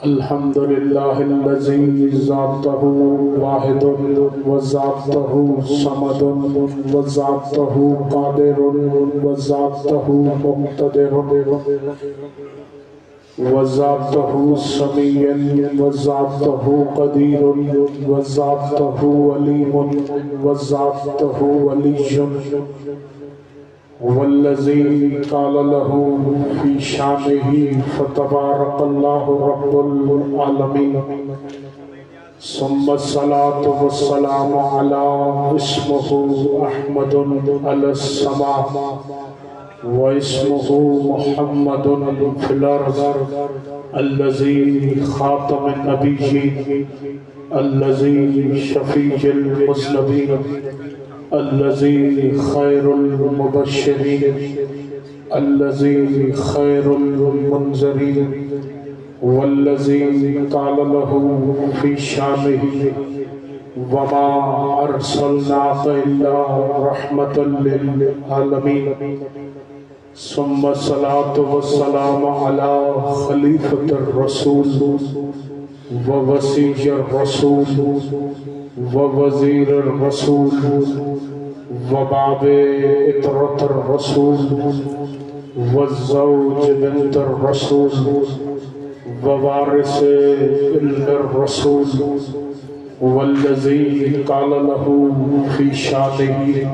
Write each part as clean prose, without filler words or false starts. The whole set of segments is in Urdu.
الحمد لله الذي ذاته واحد وذاته صمد وذاته قادر وذاته مقتدر وذاته سميع وذاته قدير وذاته عليم وذاته ولي والذي قال له في شانه فتبارك الله رب العالمين ثم الصلاة والسلام على اسمه أحمد على السماء واسمه محمد في الأرض الذي خاتم النبيين الذي شفيع المذنبين الذي خير المبشرين الذي خير المنذرين والذي قال له في شانه وما أرسلناك إلا رحمة للعالمين ثم الصلاة والسلام على خليفة الرسول ووسيع الرسول ووزير الرسول وباب إطرة الرسول والزوج بنت الرسول ووارث علم الرسول والذي قال له في شانه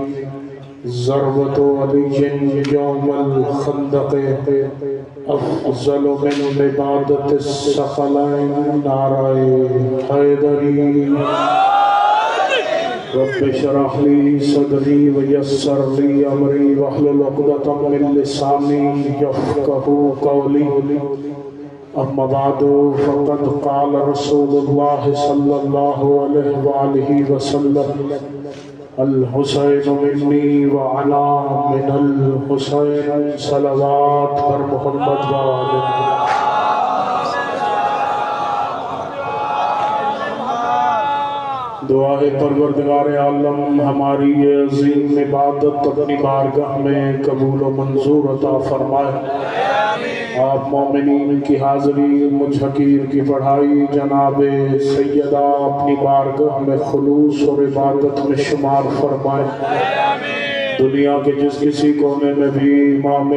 ضربة علي يوم الخندق أفضل من عبادة الثقلين ناري حيدري رب اشرح لي صدري ويسر لي أمري واحلل عقدة من لساني يفقهوا قولي أما بعد فقد قال رسول الله صلى الله عليه وآله وسلم الحسین منی وعنا من الحسین صلوات پر محمد وآلہ دعائے پروردگار عالم ہماری یہ عظیم عبادت اپنی بارگاہ میں قبول و منظور عطا فرمائے آپ مومنین کی حاضری مجھ حقیر کی پڑھائی جناب سیدہ اپنی بارگاہ میں خلوص اور عبادت میں شمار فرمائے دنیا کے جس کسی کونے میں بھی امام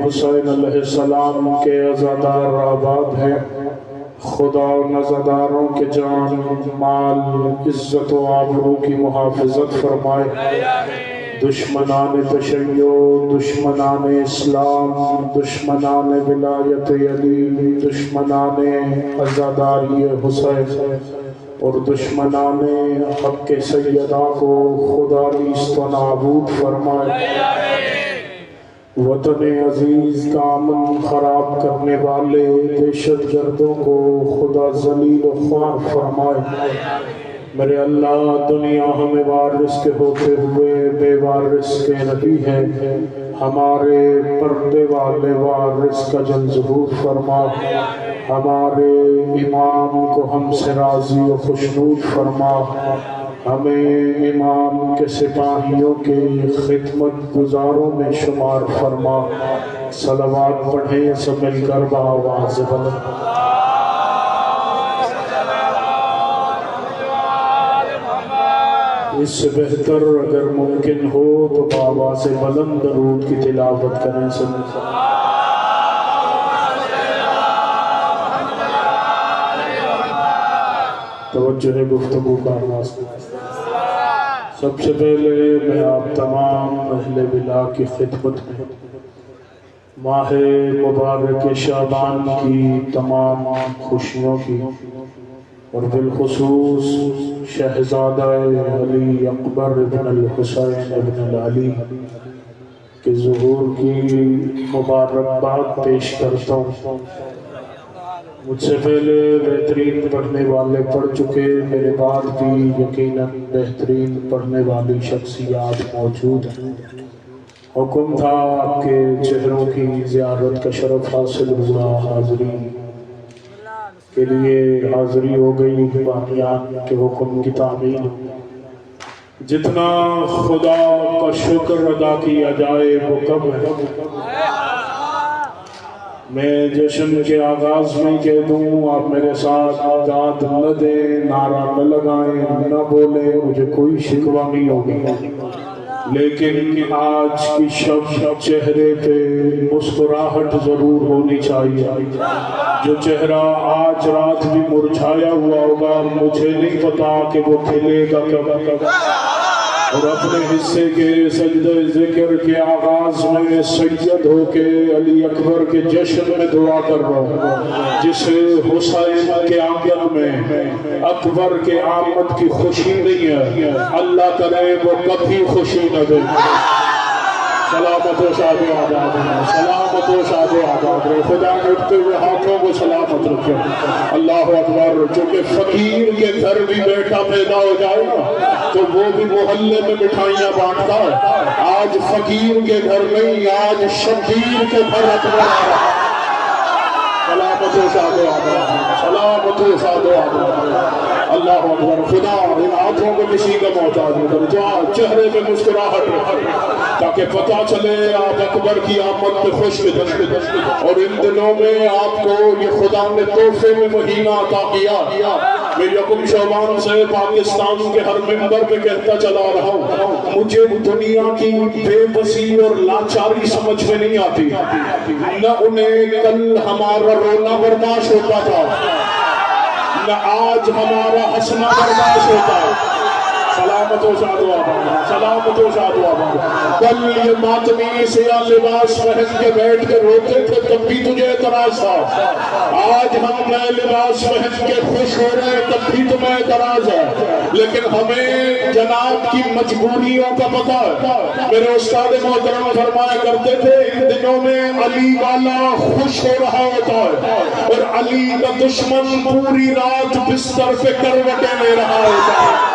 حسین علیہ السلام کے عزادار آباد ہیں خدا نزداروں کے جان مال عزت و آبرو کی محافظت فرمائے دشمنان تشیع دشمنان اسلام دشمنان ولایت علی دشمنان عزاداری حسین اور دشمنان حق سیدہ کو خدا نیست و نابود فرمائے وطن عزیز کا امن خراب کرنے والے دہشت گردوں کو خدا ذلیل و خوار فرمائے میرے اللہ دنیا ہمیں وارث کے ہوتے ہوئے بے وارث کے نبی ہے ہمارے پردے والے وارث کا جل ظہور فرما ہمارے امام کو ہم سے راضی و خوشنود فرما ہمیں امام کے سپاہیوں کے خدمت گزاروں میں شمار فرما صلوات پڑھیں سب مل کر بآواز بلند اس سے بہتر اگر ممکن ہو تو بآواز بلند درود کی تلاوت کریں سب توجہ گفتگو کا آغاز سب سے پہلے میں آپ تمام اہل بلا کی خدمت میں ماہ مبارک شعبان کی تمام خوشیوں کی اور بالخصوص شہزادہ علی اکبر بن الحسین بن العلی کے ظہور کی مبارکباد پیش کرتا ہوں مجھ سے پہلے بہترین پڑھنے والے پڑھ چکے میرے بعد بھی یقیناً بہترین پڑھنے والی شخصیات موجود ہیں حکم تھا آپ کے چہروں کی زیارت کا شرف حاصل ہوا حاضری کے لیے حاضری ہو گئی باقیان کے حکم کی تعمیل جتنا خدا کا شکر ادا کیا جائے وہ کم ہے میں جشن کے آغاز میں کہہ دوں آپ میرے ساتھ داد نہ دیں، نعرہ نہ لگائیں، نہ بولیں، مجھے کوئی شکوہ نہیں ہوگی، لیکن آج کی شب چہرے پہ مسکراہٹ ضرور ہونی چاہیے۔ جو چہرہ آج رات بھی مرجھایا ہوا ہوگا مجھے نہیں پتا کہ وہ کھلے گا کب۔ اور اپنے حصے کے سجدہ ذکر کے آغاز میں سید ہو کے علی اکبر کے جشن میں دعا کر رہا ہوں، جسے حسین کے آنگن میں اکبر کے آمد کی خوشی نہیں ہے، اللہ کرے وہ کبھی خوشی نہ دے۔ سلامت و شاد و آباد رہے، سلامت و شاد و آباد رہے، خدا نے اٹھتے ہوئے ہاتھوں کو سلامت رکھے۔ اللہ اکبر۔ چونکہ فقیر کے گھر بھی بیٹا پیدا ہو جائے گا تو وہ بھی محلے میں مٹھائیاں بانٹتا ہے۔ آج فقیر کے گھر نہیں، آج شبیر کے گھر اکبر آ رہا ہے۔ سلامت و شاد و آباد رہے، سلامت و شاد و آباد رہے۔ اللہ اکبر۔ خدا ان ہاتھوں کو کسی کا محتاج نہ کرے، جو چہرے پہ مسکراہٹ رکھے تاکہ پتہ چلے آپ اکبر کی آمد پہ خوش ہیں۔ اور ان دنوں میں آپ کو یہ خدا نے تحفے میں مہینہ عطا کیا۔ میں یکم شعبان سے پاکستان کے ہر ممبر پہ کہتا چلا رہا ہوں، مجھے دنیا کی بے بسی اور لاچاری سمجھ میں نہیں آتی، نہ انہیں کل ہمارا رونا برداشت ہوتا تھا، نہ آج ہمارا ہنسنا برداشت ہوتا ہے۔ سلامت و شاد و آباد، سلامت و شاد و آباد۔ کل یہ ماتمی سیاہ لباس پہن کے بیٹھ کے روتے تھے تب بھی تجھے اعتراض تھا، آج ہم نئے لباس پہن کے خوش ہو رہے ہیں تب بھی تمہیں اعتراض ہے، لیکن ہمیں جناب کی مجبوریوں کا پتہ ہے۔ میرے استاد محترم فرمایا کرتے تھے ان دنوں میں علی والا خوش ہو رہا ہوتا ہے اور علی کا دشمن پوری رات بستر پہ کروٹیں لے رہا ہوتا ہے۔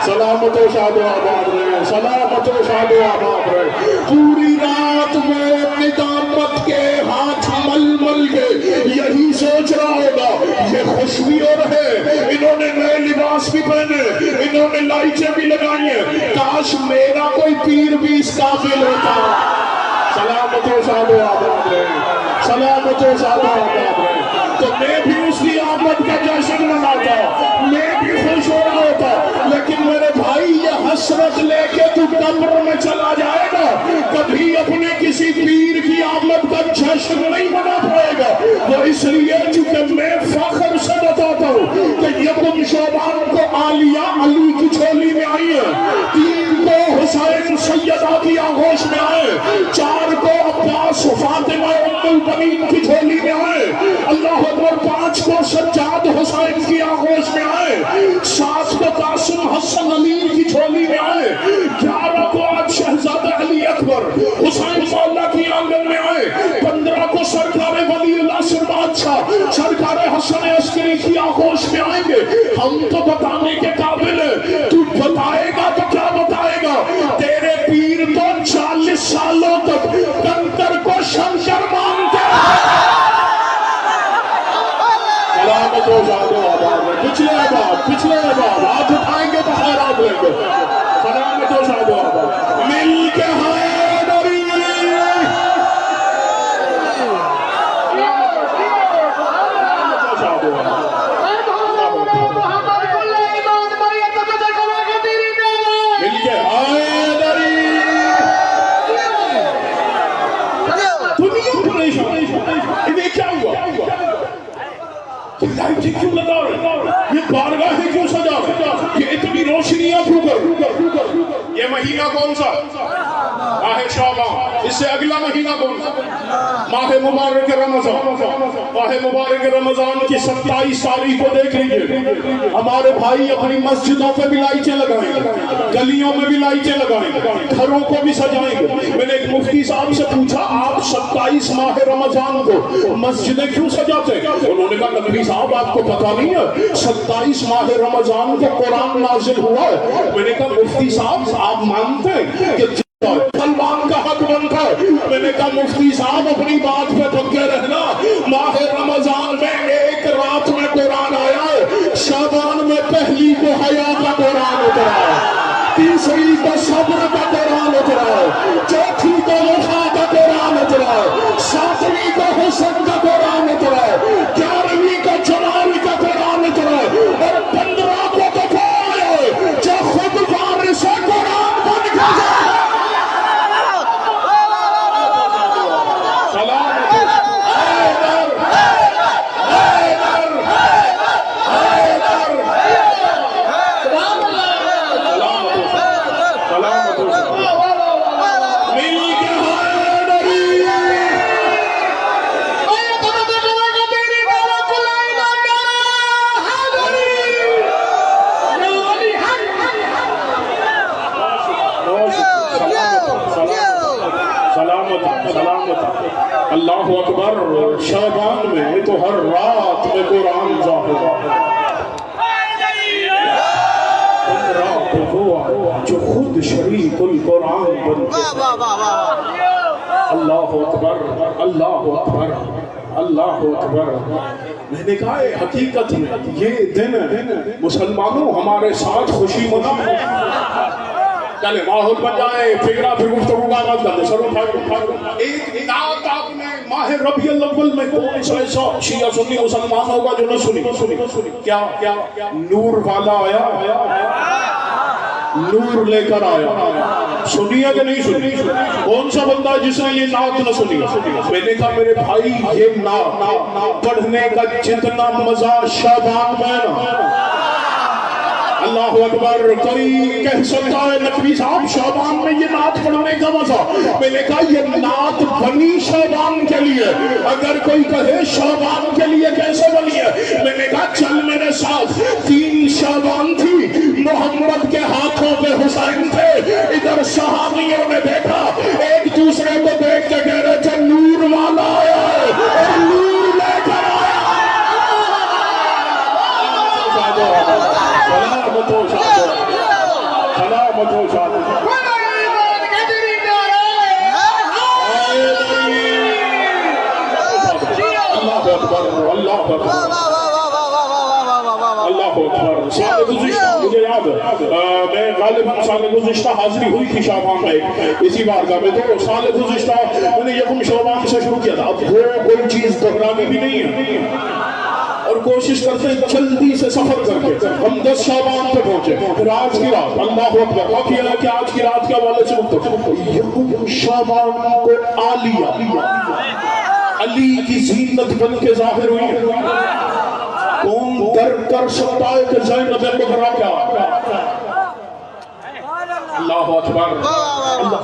سلامت و شاد و آباد رہے، سلامت و شاد و آباد رہے۔ پوری رات میں ندامت کے ہاتھ مل مل کے یہی سوچ رہا ہوگا یہ خوش بھی ہو رہے، انہوں نے نئے لباس بھی پہنے، انہوں نے لائچیں بھی لگائی ہیں، کاش میرا کوئی پیر بھی اس قابل ہوتا۔ سلامت و شاد و آباد رہے، سلامت و شاد و آباد رہے۔ تو میں بھی اس کی آمد کا جشن مناتا، میں بھی خوش ہو رہا ہوتا، لیکن میرے بھائی یہ حسرت لے کے تو قبر میں چلا جائے گا، کبھی اپنے کسی پیر کی آمد کا جشن نہیں منا پائے گا۔ وہ اس لیے چونکہ میں فخر سے بتاتا ہوں کہ یکم شعبان کو عالیہ علی کی چھولی میں آئی ہے، 3 کو حسین سیدہ کی آغوش میں آئے، 4 کو عباس فاطمہ ام البنین کی چھولی میں آئے، اللہ اکبر 5 کو سجاد حسین کی آغوش میں آئے، 7 کو قاسم حسن علی کی چھولی میں آئے، 11 کو آج شہزادہ علی اکبر حسین مولا کی آنگن میں آئے، 15 کو سرکار ولی اللہ سے بادشاہ سرکار حسن عسکری کی آغوش میں آئیں گے۔ ہم تو بتانے کے قابل ہیں، تو بتائے گا تو کیا بتائے گا؟ تیرے پیر تو 40 سالوں تک کنکر کو شنکر مانتے ہیں۔ سلامت و شاد و آباد رہے۔ پچھلے احباب ہاتھ اٹھائیں گے تو خیرات لیں گے۔ سلامت و شاد و آباد۔ مل کے حیدری، مل کے حیدری، دنیا پریشان، انہیں کیا ہوا؟ لائٹیں کیوں لگا رہے، یہ بارگاہیں کیوں سجا رہے، یہ اتنی روشنیاں کیوں کر؟ یہ مہینہ کون سا؟ ماہ شعبان۔ اس سے اگلا مہینہ کون سا؟ ماہ مبارک رمضان۔ ماہ مبارک رمضان کی 27 تاریخ کو دیکھ لیجئے، ہمارے بھائی اپنی مسجدوں پہ بھی لائٹیں لگائیں گے، گلیوں میں بھی لائٹیں لگائیں گے، گھروں کو بھی سجائیں گے۔ میں نے ایک مفتی صاحب سے پوچھا آپ 27 ماہ رمضان کو مسجدیں کیوں سجاتے ہیں؟ انہوں نے کہا نبی صاحب آپ کو پتہ نہیں ہے 27 ماہ رمضان کو قرآن نازل ہوا ہے۔ میں نے کہا مفتی صاحب آپ مانتے ہیں کہ سلمان کا حق بنتا ہے؟ میں نے کہا مفتی صاحب اپنی بات پہ پکے رہنا، ماہ رمضان میں ایک رات میں قرآن آیا ہے، شعبان میں پہلی کو حیا کا قرآن اترا ہے، تیسری کو صبر کا قرآن اترا ہے، چوتھی کو وفا کا قرآن اترا ہے، 7ویں کو حسن کا سلامت اللہ اکبر شعبان میں تو ہر رات میں قرآن ظاہر ہوا جو خود شریک القرآن بن اللہ اکبر اللہ اکبر اللہ اکبر. میں نے کہا حقیقت میں یہ دن مسلمانوں ہمارے ساتھ خوشی منا. چلے ماحول بن جائے فکرہ پھر گفتگو کا آغاز کر دیں. سر اٹھائے ایک نعت آپ نے ماہ ربیع الاول میں کون سا ایسا شیعہ سنی مسلمان ہوگا جو نہ سنی؟ کیا نور والا آیا نور لے کر آیا. سنی ہے کہ نہیں سنی؟ کون سا بندہ جس نے یہ نعت نہ سنی؟ میں نے کہا میرے بھائی یہ نعت پڑھنے کا جتنا مزہ شعبان میں نا. اللہ اکبر. کوئی کہہ سکتا ہے نقوی صاحب شعبان میں یہ نعت پڑھنے کا مزہ. میں نے کہا یہ نعت بنی شعبان کے لیے. اگر کوئی کہے شعبان کے لیے کیسے بنی ہے؟ میں نے کہا چل میرے ساتھ. 3 شعبان تھی. محمد کے ہاتھوں پہ حسین تھے. ادھر صحابیوں نے دیکھا ایک دوسرے کو دیکھ کے کہہ رہے تھے نور والا آیا ہے اور نور لے کر آیا. سلامت ہو شاہ سلامت ہو شاہ. اللہ اکبر اللہ اکبر اللہ اکبر. سال گزشتہ مجھے یاد ہے میں غالباً سال گزشتہ حاضری ہوئی تھی شعبان میں اسی بارگاہ میں. تو سال گزشتہ میں نے یکم شعبان سے شروع کیا تھا. اب وہ کوئی چیز دہرانی بھی نہیں ہے اور کوشش کرتے ہیں جلدی سے سفر کر کے ہم 10 شعبان پہ پہنچے. پھر آج کی رات اللہ اکبر واقعی ہے کہ آج کی رات کے حوالے سے یکم شعبان کو علی کی زینت بن کے ظاہر ہوئی ہے. کون در کر سکتا ہے کہ زینب کبریٰ کیا؟ اللہ اکبر.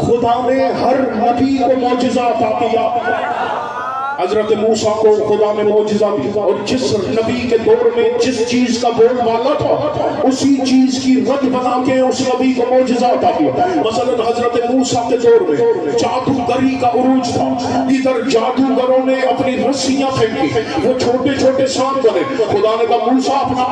خدا نے ہر نبی کو معجزہ عطا کیا. حضرت موسیٰ کو خدا نے معجزہ دیا اور جس نبی کے دور میں جس چیز کا بول والا تھا اسی چیز کی رد بنا کے اس نبی کو معجزہ عطا کیا. مثلا حضرت موسیٰ کے دور میں جادوگری کا عروج تھا. ادھر جادوگروں نے اپنی رسیاں پھینکی وہ چھوٹے چھوٹے سانپ بنے. خدا نے کہا موسیٰ اپنا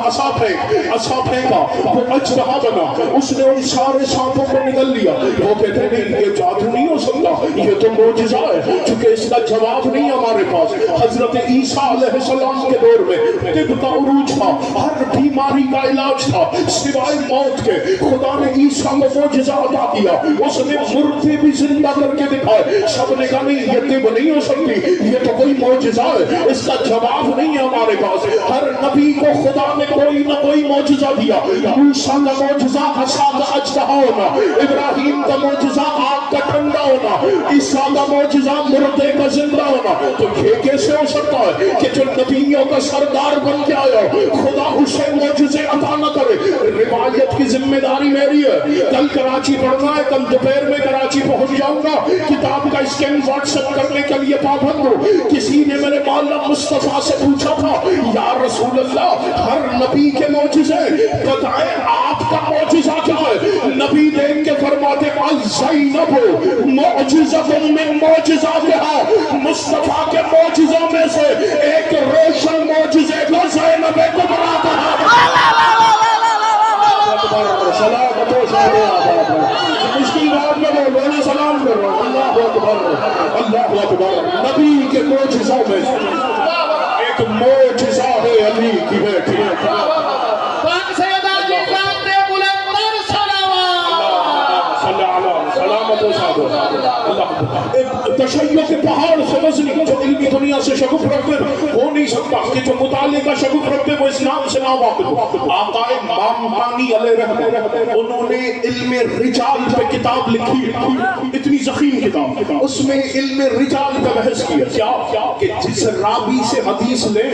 عصا پھینکا وہ اجدہا بنا. اس نے ان سارے سانپوں کو نگل لیا. وہ کہتے نہیں یہ جادو نہیں ہو سکتا یہ تو معجزہ ہے چونکہ اس کا جواب نہیں ہمارے پاس. حضرت عیسیٰ علیہ السلام کے دور میں طب کا عروج تھا. ہر بیماری کا علاج تھا سوائے موت کے. خدا نے عیسیٰ کو معجزہ عطا کیا. اس نے مردے بھی زندہ کر کے دکھائے. سب نے کہا نہیں یہ طب نہیں ہو سکتی یہ تو کوئی معجزہ ہے اس کا جواب نہیں ہے ہمارے پاس. ہر نبی کو خدا نے کوئی نہ کوئی معجزہ دیا. موسیٰ کا معجزہ عصا کا اجدہا ہونا. ابراہیم کا معجزہ آگ کا ٹھنڈا ہونا. عیسیٰ کا معجزہ مردے کا زندہ ہونا. تو یہ کیسے ہو سکتا ہے کہ جو نبیوں کا سردار بن کے آیا خدا اسے معجزے عطا نہ کرے؟ روایت کی ذمہ داری میری ہے. کل کراچی پڑھنا ہے کل دوپہر میں کراچی پہنچ جاؤں گا. کتاب کا اسکین واٹس ایپ کرنے کے لیے پابند ہوں. کسی نے میرے مولا مصطفیٰ سے پوچھا تھا یا رسول اللہ ہر نبی کے معجزے بتائیں آپ کا معجزہ کیا ہے؟ نبی دیکھ کے فرماتے الزینب معجزہ من معجزاتها. مصطفیٰ کے معجزوں میں سے ایک روشن معجزے کو زینب کبریٰ کہا. سلامت ہو شاہ مشکل بات میں بولنا سلام کر رہا ہوں. اللہ اکبر اللہ اکبر. نبی کے معجزوں میں سے ایک معجزہ ہے علی کی بیٹی. سلامت ہو شاہ تشیع کے پہاڑ سمجھنی جو علمی دنیا سے شگف رکھتے ہو نہیں سکتا کہ جو مطالعے کا شگف رکھتے وہ اسلام سے نہ واقف ہو. آقا مامانی علیہ رحمہ انہوں نے علم رجال پہ کتاب لکھی اتنی ضخیم کتاب. اس میں علم رجال پہ بحث کیا کیا کہ جس راوی سے حدیث لیں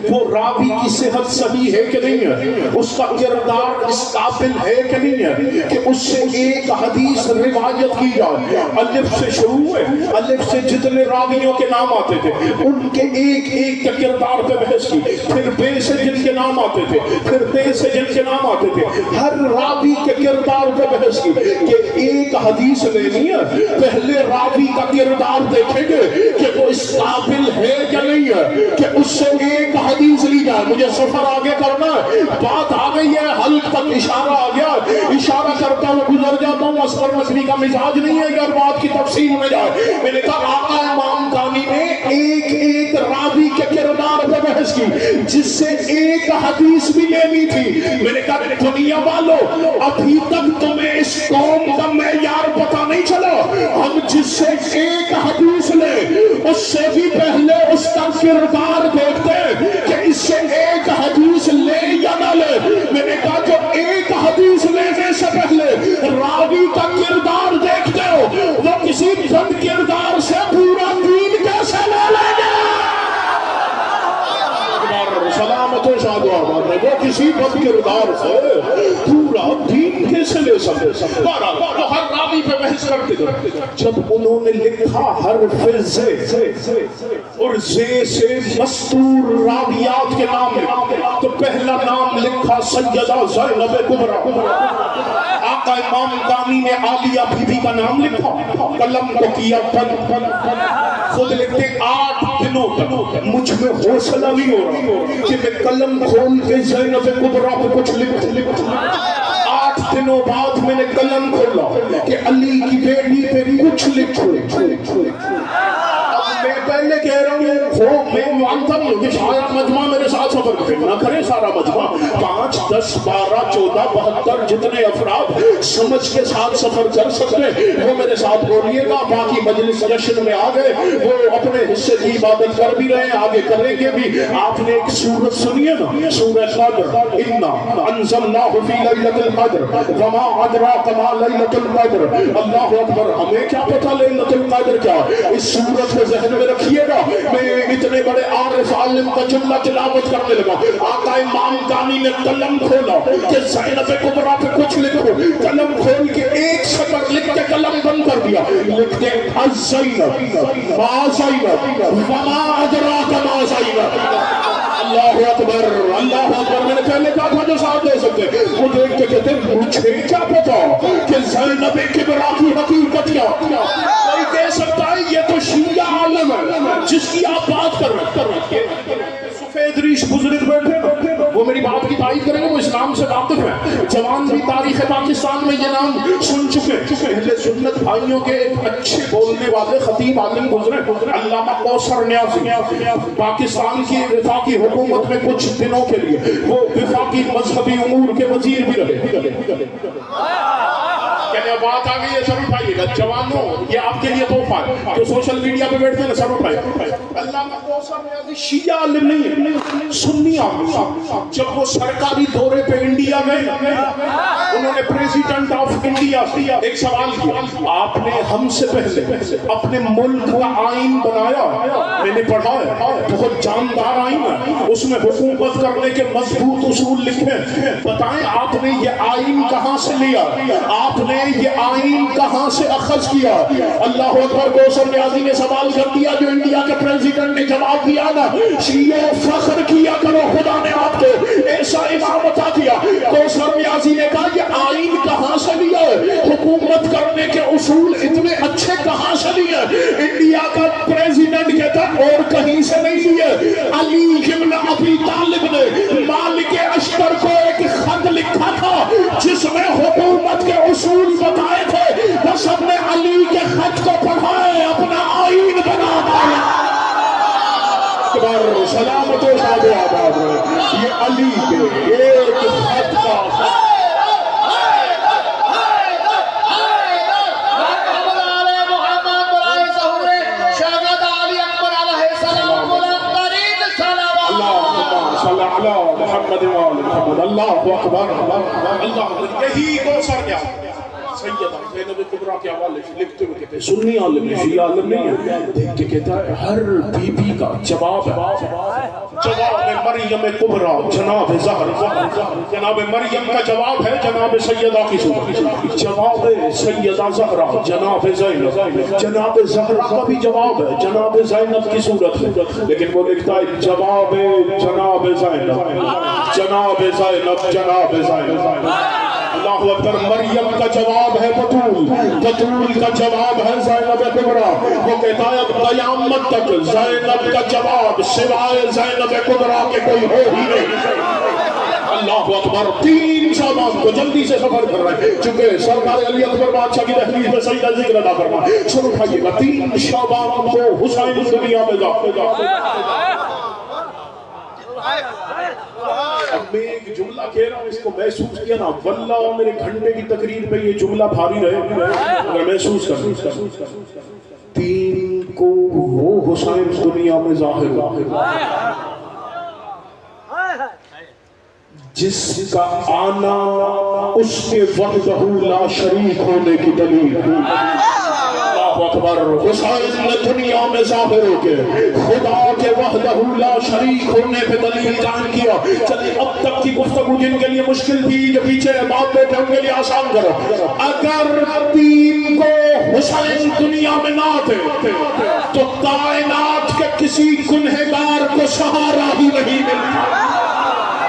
وہ راوی کی صحت صحیح ہے کہ نہیں ہے, اس کا کردار اس قابل ہے کہ نہیں ہے کہ اس سے ایک حدیث روایت کی جائے. الف سے شروع ہے, الف سے جتنے راویوں کے نام آتے تھے ان کے ایک ایک کا کردار پہ بحث کی. پھر بے سے جن کے نام آتے تھے، پھر تے سے جن کے نام آتے تھے. ہر راوی کے کردار پہ بحث کی کہ ایک حدیث لینی ہے، پہلے راوی کا کردار دیکھیں گے کہ وہ اس قابل ہے یا نہیں ہے کہ اس سے ایک حدیث لی جائے. مجھے سفر آگے کرنا ہے، بات آ گئی ہے، حلق تک اشارہ آ گیا، اشارہ کرتا ہوں گزر جاتا ہوں. اصغر نصری کا مزاج نہیں ہے کہ بات کی تفصیل میں جائے. میں نے کہا آقا امام ثانی نے ایک راوی کے کردار پہ بحث کی جس سے ایک حدیث بھی لینی تھی. میں نے کہا دنیا والو ابھی تک تمہیں اس قوم کا معیار پتہ نہیں چلا. ہم جس سے ایک حدیث لیں اس سے بھی پہلے اس کا کردار دیکھتے ہیں کہ اس سے ایک حدیث لے یا نہ لے. میں نے کہا جو ایک حدیث لینے سے پہلے راوی کا کردار دیکھتے ہو وہ کسی بد کردار سے پورا دین کیسے لے لیں گے؟ سلامت و شاد و آباد ہے. وہ کسی بد کردار سے پورا دین کیسے لے سکتے؟ وہ ہر راوی پہ بحث کرتے تھے. جب انہوں نے لکھا حرف زے اور زے سے مستور راویات کے نام تو پہلا نام لکھا سیدہ زینب کبریٰ. آقا امام ثانی نے عالیہ بی بی کا نام لکھا، قلم کو کیا بند. خود لکھتے 8 دنوں تک مجھ میں حوصلہ نہیں ہو رہا کہ میں قلم کھول کے زینب کبریٰ پہ کچھ لکھ. 8 دنوں بعد میں نے قلم کھولا کہ علی کی بیٹی پہ کچھ لکھو. میں پہلے کہہ رہا ہوں میں مانتا ہوں کہ شاید مجمع میرے ساتھ سفر کرے نہ کرے سارا مجمع 5 10 12 14 72 جتنے افراد سمجھ کے ساتھ سفر کر سکتے وہ میرے ساتھ بولیے گا. باقی مجلس جشن میں آ گئے وہ اپنے حصے کی عبادت کر بھی رہے ہیں، آگے کریں گے بھی. آپ نے ایک سورت سنی ہے نا، سورہ قدر، انا انزلناہ فی لیلۃ القدر وما ادراک ما لیلۃ القدر. اللہ اکبر. ہمیں کیا پتہ لیلۃ القدر کیا؟ اس سورت کو ذہن میں رکھیے گا. میں اتنے بڑے عارف عالم کا جملہ تلاوت کرنے لگا. آقا امام ثانی نے قلم کھولا کہ زینب کبریٰ پہ کچھ لکھو. قلم کھول کے ایک سطر لکھ کے قلم بند کر دیا. لکھتے الزینب ما زینب وما ادراک ما زینب. اللہ اکبر اللہ اکبر. میں نے پہلے کہا تھا جو ساتھ دے سکتے وہ دیکھ کے کہتے مجھے کیا پتا کہ زینب کبریٰ کی حقیقت کیا. کوئی کہہ سکتا ہے یہ تو شیعہ عالم ہے جس کی آپ بات کر رہے ہیں. سفید ریش بزرگ بیٹھے وہ میری بات کی تائید کریں گے، وہ اسلام سے واقف ہیں. جوان بھی تاریخ پاکستان میں یہ نام سن چکے. اہل سنت بھائیوں کے ایک اچھے بولنے والے خطیب عالم گزرے علامہ کوثر نیازی. پاکستان کی وفاقی حکومت میں کچھ دنوں کے لیے وہ وفاقی مذہبی امور کے وزیر بھی رہے. کہنے بات آ گئی ہے، سر اٹھائیے گا. جوانوں یہ آپ کے لیے تحفہ ہے جو سوشل میڈیا پہ بیٹھتے ہیں نا، سر اٹھائیے. علامہ کوثر نیازی شیعہ عالم نہیں ہے، سنی عالم. جب وہ سرکاری دورے پہ انڈیا گئے انہوں نے پریزیڈنٹ آف انڈیا ایک سوال کیا، آپ نے ہم سے پہلے اپنے ملک کا آئین بنایا، میں نے پڑھا ہے بہت جاندار آئین ہے، اس میں حکومت کرنے کے مضبوط اصول لکھے، بتائیں آپ نے یہ آئین کہاں سے لیا، آپ نے یہ آئین کہاں سے اخذ کیا. اللہ اکبر. کوثر نیازی نے سوال کر دیا جو انڈیا کے پریزیڈنٹ نے جواب دیا نا، شیعہ فخر کیا کرو خدا نے آپ کو ایسا امام عطا کیا. کوثر نیازی نے کہا یہ آئین کہاں سے لیا، حکومت کرنے کے اصول اتنے اچھے کہاں سے لیے. انڈیا کا پریزیڈنٹ کہتا اور کہیں سے نہیں لیے. علی ابن ابی طالب نے مالک اشتر کو ایک خط لکھا تھا جس میں حکومت کے اصول بتائے تھے، وہ سب نے علی کے خط کو پڑھا ہے، اپنا آئین بنا دیا. سلامت و شاد و آباد ہے. یہ علی کے ایک خط کا محمد محمد. اللہ اکبر اللہ. یہی کوثر کیا سیدہ زینب کبریٰ کے حوالے سے لکھتے ہوئے کہتے ہیں سنی عالم ہے، شیعہ عالم نہیں ہے. دیکھ کے کہتا ہے ہر بی بی کا جواب ہے. جواب مریم کبریٰ جناب زہرا، جناب مریم کا جواب ہے جناب سیدہ کی صورت، جواب سیدہ زہرا جناب زینب، جناب زہرا کا بھی جواب ہے جناب زینب کی صورت ہے. لیکن وہ لکھتا ہے جواب جناب زینب جناب زینب جناب زینب اللہ اکبر مریم کا جواب ہے بطول بطول کا جواب ہے زینب کبریٰ وہ کہتا ہے قیامت تک زینب کا جواب سوائے زینب کبریٰ کے کوئی ہو ہی نہیں اللہ اکبر 3 شعبان کو جلدی سے سفر کر رہے ہیں چونکہ سرکار علی اکبر بادشاہ کی دہلیز میں سجدہ ذکر ادا کرنا شروع کھائیے گا 3 شعبان کو حسین دنیا میں اب میں ایک جملہ کہہ رہا ہوں اس کو محسوس کیا نا واللہ میرے گھنٹے کی تقریر میں یہ جملہ بھاری رہے اگر محسوس کر 3 کو وہ حسین دنیا میں ظاہر جس کا آنا اس کے وحدہ لا شریک ہونے کی دلیل اللہ اکبر حسین نے دنیا میں ظاہر ہو کے خدا کے وحدہ لا شریک ہونے پہ دلیل قائم کیا چلے اب تک کی گفتگو جن کے لیے مشکل تھی جو پیچھے باپ بیٹھے ان کے لیے آسان کرو اگر 3 کو حسین دنیا میں نہ تھے تو کائنات کے کسی گنہگار کو سہارا ہی نہیں ملتا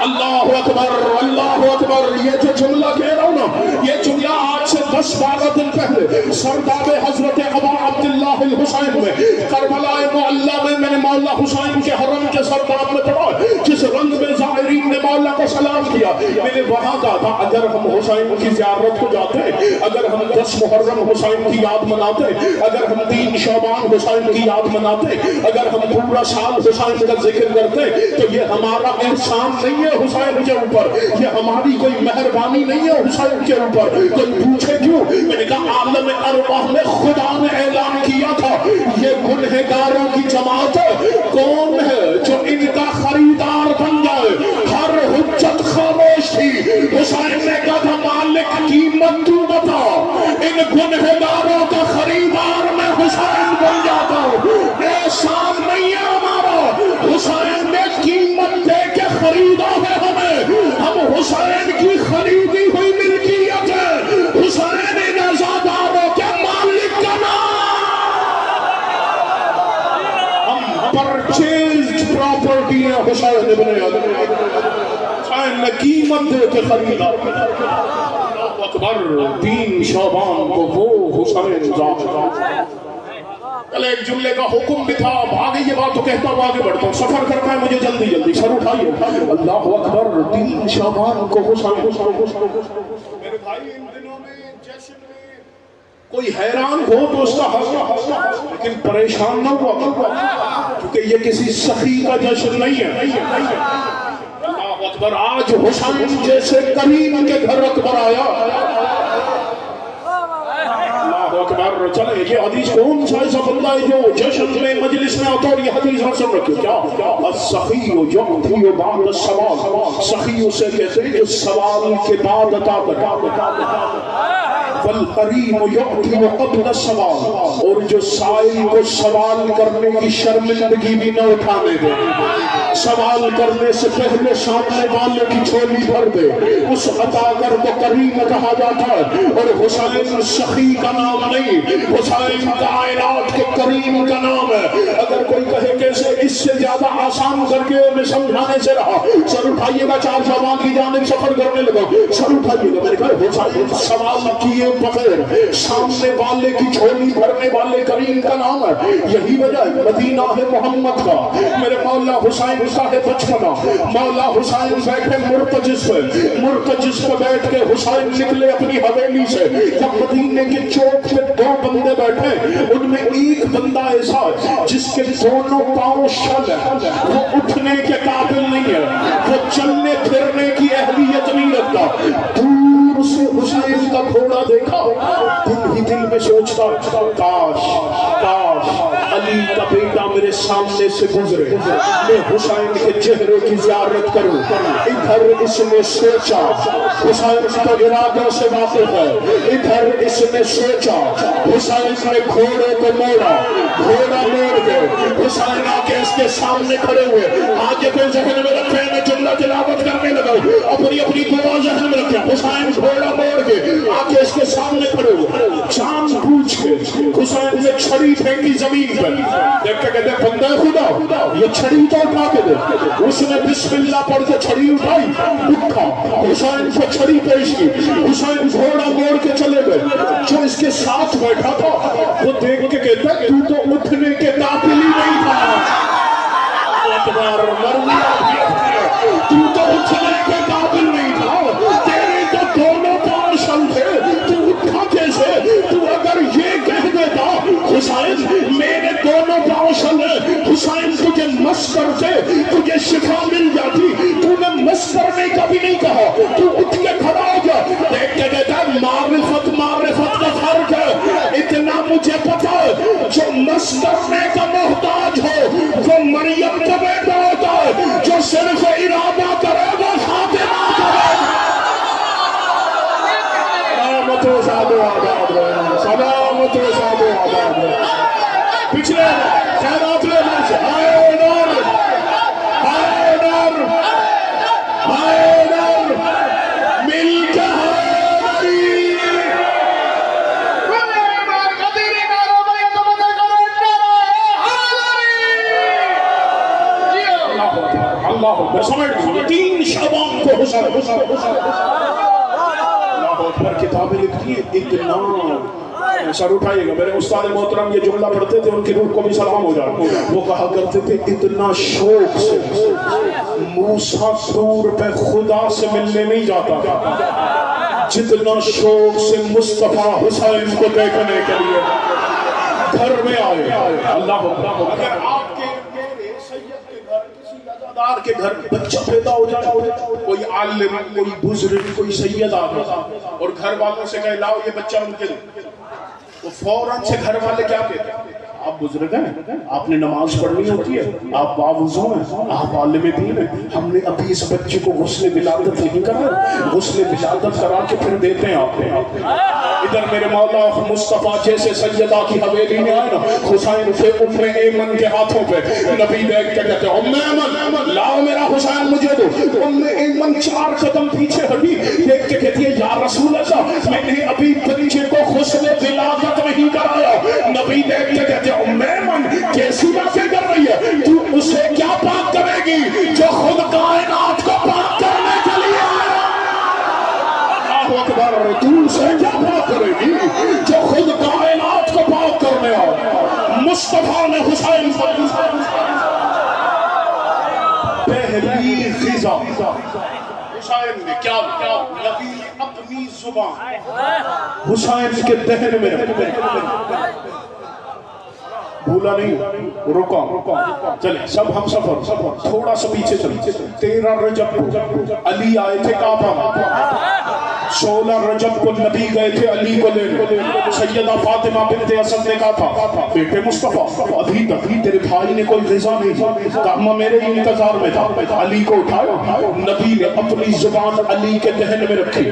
اللہ اکبر یہ جو جملہ کہہ رہا ہوں نا یہ جملہ آج سے 10-12 دن پہلے سرداب حضرت ابا عبداللہ الحسین میں کربلا معلی میں میں نے مولا حسین کے حرم کے سرداب میں پڑھا جس رنگ میں زائرین نے مولا کو سلام کیا میں نے وہاں کہا تھا اگر ہم حسین کی زیارت کو جاتے اگر ہم 10 محرم حسین کی یاد مناتے اگر ہم 3 شعبان حسین کی یاد مناتے اگر ہم پورا سال حسین کا ذکر کرتے تو یہ ہمارا احسان نہیں ہے حسین کے اوپر یہ ہماری کوئی مہربانی نہیں ہے حسین کے اوپر کوئی پوچھے کیوں میں نے کہا عالم ارواح میں خدا نے اعلان کیا تھا یہ گنہگاروں کی جماعت کون ہے جو ان کا خریدار بن جائے ہر حجت خاموش تھی حسین نے کہا تھا مالک قیمت تو بتا ان گنہگاروں کا خریدار میں حسین بن جاتا ہوں احسان نہیں ہے ہمارا حسین نے قیمت دے کے خریدا ہے ہم حسین کی خریدی ہوئی ملکیت ہے حسین ان عزاداروں کے مالک کا نام ہم پرچیزڈ پراپرٹی ہے حسین ابن علی حسین نے قیمت دے کے خریدا اکبر 3 شعبان کو وہ حسین ظاہر کل ایک جملے کا حکم بھی تھا اب آگے یہ بات تو کہتا ہوں آگے بڑھتا ہوں سفر کرنا ہے مجھے جلدی سر اٹھائیے اللہ اکبر 3 شعبان کو حسین میرے بھائی ان دنوں میں جشن میں کوئی حیران ہو تو اس کا حسن لیکن پریشان نہ ہوا کیونکہ یہ کسی سخی کا جشن نہیں ہے اللہ اکبر آج حسین جیسے کریم کے گھر اکبر آیا اکبر چلے یہ حدیث کون سا ایسا بندہ ہے جو جشن میں مجلس میں آتا اور یہ حدیث نہ سن رکھے کیا السخی یعطی بعد السوال سخی اسے کہتے ہیں جو سوال کے بعد عطا کرتا والقریم یعطی قبل السوال اور جو سائل کو سوال کرنے کی شرمندگی بھی نہ اٹھانے دے سوال کرنے سے پہلے سامنے والے کی جھولی بھر دے اس عطا کر کو کریم کہا جاتا ہے اور حسین سخی کا نام نہیں حسین کائنات کے کریم کا نام ہے اگر کوئی کہے کہ اس سے زیادہ آسان کر کے میں سمجھانے سے رہا سر اٹھائیے گا 4 شعبان کی جانب سفر کرنے لگا سر اٹھائیے گا میں نے کہا حسین سوال کیے بغیر سامنے والے کی جھولی بھرنے والے کریم کا نام ہے یہی وجہ ہے مدینہ ہے محمد کا میرے مولا حسین کا ہے بچپنا مولا حسین بیٹھے مرتجس پہ بیٹھ کے حسین نکلے اپنی حویلی سے جب مدینے کے چوک پہ 2 بندے بیٹھے ان میں ایک بندہ ایسا جس کے دونوں پاؤں شل ہے وہ اٹھنے کے قابل نہیں ہے وہ چلنے پھرنے کی اہلیت نہیں رکھتا دور سے حسین کا گھوڑا دیکھا دل ہی دل میں سوچتا کاش علی کا بیٹا میرے سامنے سے گزرے میں حسین کے چہرے کی زیارت کروں ادھر اس نے سوچا حسین کا ارادہ سے واقف ہے ادھر اس نے سوچا حسین نے گھوڑے کو موڑا گھوڑا موڑ گئے حسین آ کے اس کے سامنے کھڑے ہوئے آگے پہ ذہن میں رکھے میں جملہ تلاوت کرنے لگا اپنی دعا ذہن میں رکھے حسین گھوڑا موڑ گئے آ کے اس کے سامنے کھڑے ہوئے جان بوجھ کے حسین نے چھڑی پھینکی زمین پر، دیکھ کے کہتے ہیں بندہ خدا یہ چھڑی تو اٹھا کے دے. اس نے بسم اللہ پڑھ کے چھڑی اٹھائی، اٹھا، حسین کو چھڑی پیش کی. حسین گھوڑا موڑ کے چلے گئے. جو اس کے ساتھ بیٹھا تھا وہ دیکھ کے کہتا ہے تو اٹھنے کے قابل ہی نہیں تھا. تو اٹھنے کے قابل نہیں تھا، تیرے تو دونوں پاؤں شل تھے، تو اٹھا کیسے؟ تو اگر یہ کہہ دیتا حسین میرے دونوں پاؤں شل ہیں، حسین تجھے مس کرتے تجھے شفا مل جاتی، تو نے مس کرنے کا بھی نہیں کہا، تو اٹھ کے کھڑا ہو گیا. دیکھ کے کہتا ہے معرفت کا فرق ہے. اتنا مجھے پتا ہے جو مس کرنے کا محتاج ہو وہ مریم کا بیٹا ہوتا ہے، جو صرف ارادہ کرے وہ خاتمہ کرے. سلامت و شاد و آباد رہے، سلامت و شاد و آباد رہے. پچھلے خیرات لے لیں سے ہائے نور، ہائے نور، ہائے نور، مل کے سمجھ 3 شعبان کو حسین اللہ اکبر. کتابیں لکھتی ہیں اتنا، سر اٹھائیے گا. میرے استاد محترم یہ جملہ پڑھتے تھے، ان کی روح کو بھی سلام ہو جائے. وہ کہا کرتے تھے اتنا شوق سے موسیٰ طور پہ خدا سے ملنے نہیں جاتا تھا جتنا شوق سے مصطفیٰ حسین کو دیکھنے کے لیے گھر میں آئے. اللہ اگر آپ کے کے گھر بچہ پیدا ہو جائے، کوئی عالم، کوئی بزرگ، کوئی سید آ گیا اور گھر والوں سے کہے لاؤ یہ بچہ ان کے دو، وہ فوراً سے گھر والے کیا کہتے ہیں؟ آپ بزرگ ہیں، آپ نے نماز پڑھنی ہوتی ہے، آپ باوضو ہیں، آپ عالم دین ہیں، ہم نے ابھی اس بچے کو غسل ولادت نہیں کرنا، غسل ولادت کرا کے پھر دیتے ہیں آپ نے. ادھر میرے مولا مصطفیٰ جیسے سیدہ کی حویلی میں آئے نا، حسین سے ام ایمن کے ہاتھوں پہ نبی دیکھ کے کہتے ہیں ام ایمن لاؤ میرا حسین مجھے دو. ام ایمن 4 قدم پیچھے ہٹی، دیکھ کے کہتی ہے یا رسول اللہ میں نے ابھی بچے کو غسل ولادت نہیں کرایا. نبی دیکھ کے کہتے ہیں ام ایمن کیسی باتیں کر رہی ہے، تو اسے کیا پاک کرے گی جو خود کائنات کو پاک کرنے کے لیے آیا. اکبر، تو اسے کیا پاک کرے گی جو خود کائنات کو پاک کرنے آیا. مصطفیٰ نے حسین پہلی غذا حسین نے کیا نبی اپنی زبان حسین کے دہن میں بھولا نہیں. رکا چلے سب ہم سفر تھوڑا سا پیچھے چلے. 13 رجب کو علی آئے تھے کعبہ، 16 رجب کو نبی گئے تھے علی کو لینے. سیدہ فاطمہ بنت اسد نے کہا تھا بیٹے مصطفیٰ ابھی تک تیرے بھائی نے کوئی غذا نہیں کہا، میرے انتظار میں تھا. علی کو اٹھایا، نبی نے اپنی زبان علی کے دہن میں رکھی.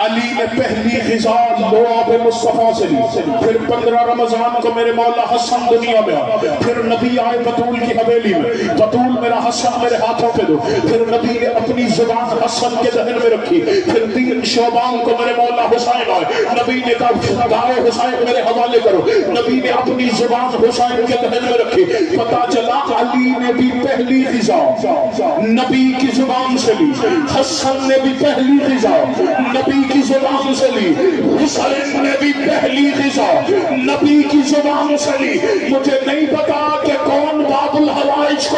علی نے پہلی غذا لعاب مصطفیٰ سے لی. پھر 15 رمضان کو میرے مولا حسن دنیا میں آیا. پھر نبی آئے بطول کی حویلی میں، بطول میرا حسن میرے ہاتھوں پہ دو. پھر نبی نے اپنی زبان حسن کے دہن میں رکھی. پھر 3 شعبان کو میرے مولا حسین آئے. نبی نے کہا گائے حسین میرے حوالے کرو. نبی نے اپنی زبان حسین کے دہن میں رکھی. پتا چلا علی نے بھی پہلی غذا نبی کی زبان سے لی، حسن نے بھی پہلی غذا نبی کی زبان سے لی، حسین نے بھی پہلی غذا نبی کی زبان سے لی. مجھے نہیں پتا کہ کون باب الحوائج کو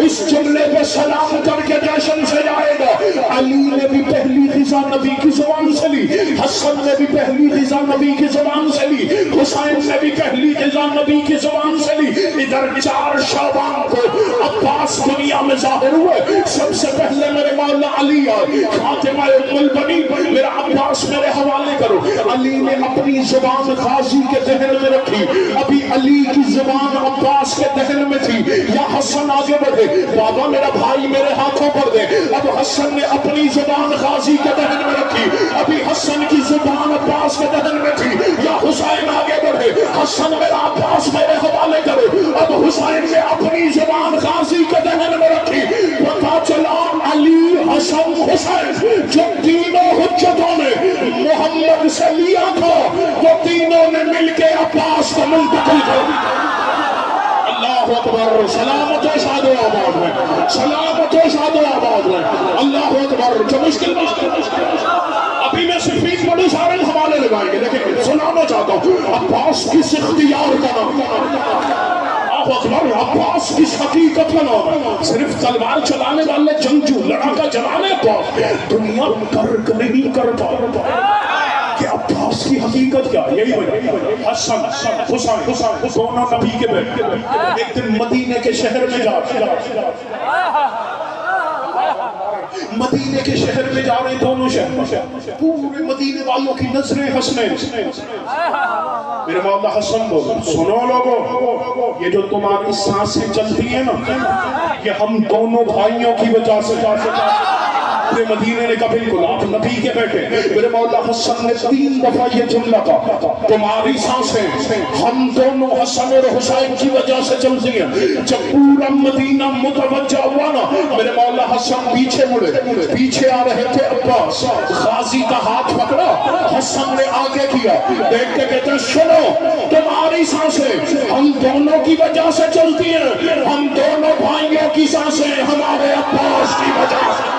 اس جملے پہ سلام کر کے جشن سے جائے گا. علی نے بھی پہلی غذا نبی کی زبان سے لی، حسن نے بھی پہلی غذا نبی کی زبان سے لی، حسین نے بھی پہلی غذا نبی کی زبان سے لی. ادھر 4 شعبان کو عباس دنیا میں ظاہر ہوئے. سب سے پہلے میرے مولا علی آئے، فاطمہ ام البنین میرا عباس میرے حوالے کرو. علی نے اپنی زبان غازی کے دہن میں رکھی. ابھی علی کی زبان عباس کے دہن میں تھی. یا حسن آگے بڑھے بابا میرا بھائی میرے ہاتھوں پر دے. اب حسن نے اپنی زبان غازی کے دہن میں رکھی. ابھی حسن کی زبان عباس کے دہن میں تھی. یا حسین آگے بڑھے حسن میرا عباس میرے حوالے کرو. اب حسین نے اپنی زبان غازی کے دہن میں رکھی. پتا چلا علی حسن حسین جو تینوں حجتوں نے محمد سے لیا تھا وہ تینوں نے مل کے عباس عباس کو منتقل کر دیا۔ اللہ اکبر، سلامت و شاد و آباد میں، سلامت و شاد و آباد میں، اللہ اکبر۔ جو مشکل ابھی میں صرف ایک بڑی سارے حوالے لگائیں گے، لیکن سنانا چاہتا ہوں عباس کس اختیار کا نام، اکبر عباس کس حقیقت کا نام ہے۔ صرف تلوار چلانے والے جنگجو، لڑاکا جلانے عباس دنیا کرک نہیں کر پا کہ عباس کی حقیقت کیا، یہی وجہ حسن حسین دونوں نبی کے بیٹے ایک دن مدینے کے شہر میں مدینے کے شہر میں جا رہے دونوں شہر، پورے مدینے والوں کی نظریں حسنین۔ میرے مولا حسن بول، سنو لوگو، یہ جو تمہاری سانسیں چلتی ہیں نا، یہ ہم دونوں بھائیوں کی وجہ سے پورے مدینے نے کہا بالکل آپ نبی کے بیٹے۔ میرے مولا حسن نے 3 دفعہ یہ جملہ کہا، تمہاری سانسیں ہم دونوں حسن اور حسین کی وجہ سے چلتی ہیں۔ جب پورا مدینہ متوجہ ہوا نا، میرے مولا حسن پیچھے مڑے، پیچھے آ رہے تھے عباس، غازی کا ہاتھ پکڑا، حسن نے آگے کیا، دیکھ کے کہتے ہیں سنو، تمہاری سانسیں ہم دونوں کی وجہ سے چلتی ہیں، ہم دونوں بھائیوں کی سانسیں ہمارے عباس کی وجہ سے۔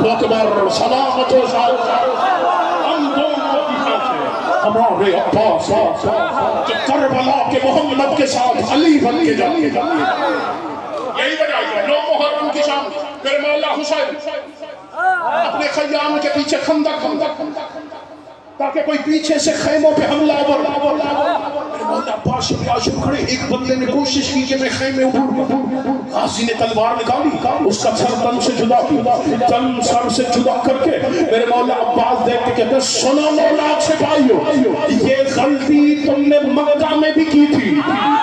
اکبر، سلامت و شاد، ہم دونوں کی سانسیں ہمارے عباس جو کربلا کے محمد کے ساتھ علی بن کے جاتے ہیں۔ یہی وجہ ہے 9 محرم کی شام میرے مولا حسین اپنے خیام کے پیچھے خندق تاکہ کوئی پیچھے سے خیموں پہ حملہ آور۔ میرے مولا عباس شبی عاشق کھڑے، ایک بندے نے کوشش کی کہ میں خیمے عبور، غازی نے تلوار نکالی، اس کا سر تن سے جدا کیا، تن سر سے جدا کر کے میرے مولا عباس دیکھ کے کہتے ہیں سنو مولا سپاہیو، یہ غلطی تم نے مکہ میں بھی کی تھی،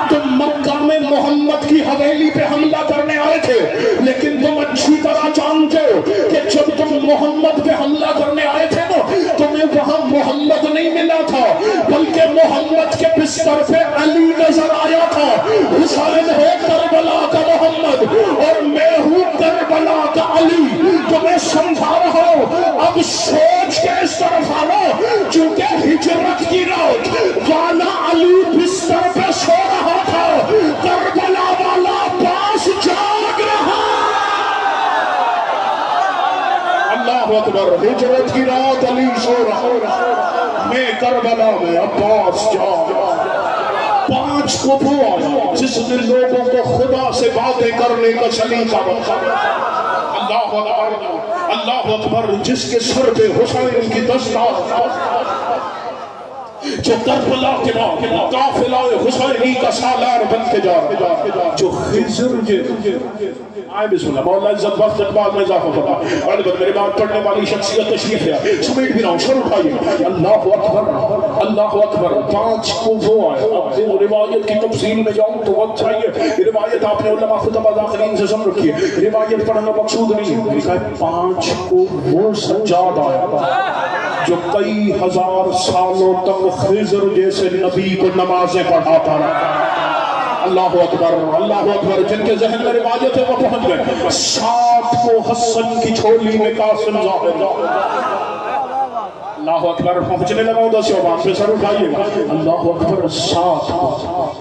تم مکہ میں محمد کی حویلی پہ حملہ کرنے آئے تھے، لیکن تم اچھی طرح جانتے ہو کہ جب تم محمد پہ حملہ کرنے آئے تھے نا، تمہیں وہاں محمد نہیں ملا تھا، بلکہ محمد کے بستر پہ علی نظر آیا تھا۔ حسین ہے کربلا کا محمد اور میں ہوں کربلا کا علی، تمہیں سمجھا رہا ہوں، اب سوچ کے اس طرف آنا، چونکہ ہجرت کی رات والا علی بستر پہ سو رہا تھا، کربلا والا عباس جاگ رہا۔ اللہ اکبر، ہجرت کی رات علی سو رہا، میں کربلا میں عباس جاگ رہا۔ 5 کو وہ آیا جس نے لوگوں کو خدا سے باتیں کرنے کا سلیقہ بتایا۔ اللہ اکبر، اللہ اکبر، جس کے سر پہ حسین کی دستار، جو کربلا کے بعد قافلہ حسینی کا سالار بن کے جا رہا، جو خضر آئے بسم اللہ، مولا عزت وقت اقبال میں اضافہ ہوتا اور میرے بعد پڑھنے والی شخصیت تشریف ہے، سمیٹ بھی رہا ہوں، سر اٹھائیے، اللہ اکبر، اللہ اکبر۔ 5 کو وہ آئے، اب روایت کی تفصیل میں جاؤں تو وقت چاہیے، روایت آپ نے علماء خطبہ داخلین سے سن رکھی ہے، روایت پڑھنا مقصود نہیں ہے، 5 کو وہ سجاد آیا جو کئی ہزار سالوں تک خضر جیسے نبی کو نمازیں پڑھاتا رہا۔ اللہ اکبر، اللہ اکبر، جن کے ذہن میں روایت ہے وہ پہنچ گئے۔ 7 کو حسن کی چھولی میں قاسم ظاہر، اللہ اکبر، پہنچنے لگا ہوں 10 بات پہ سر اٹھائیے گا، اللہ اکبر، 7 کو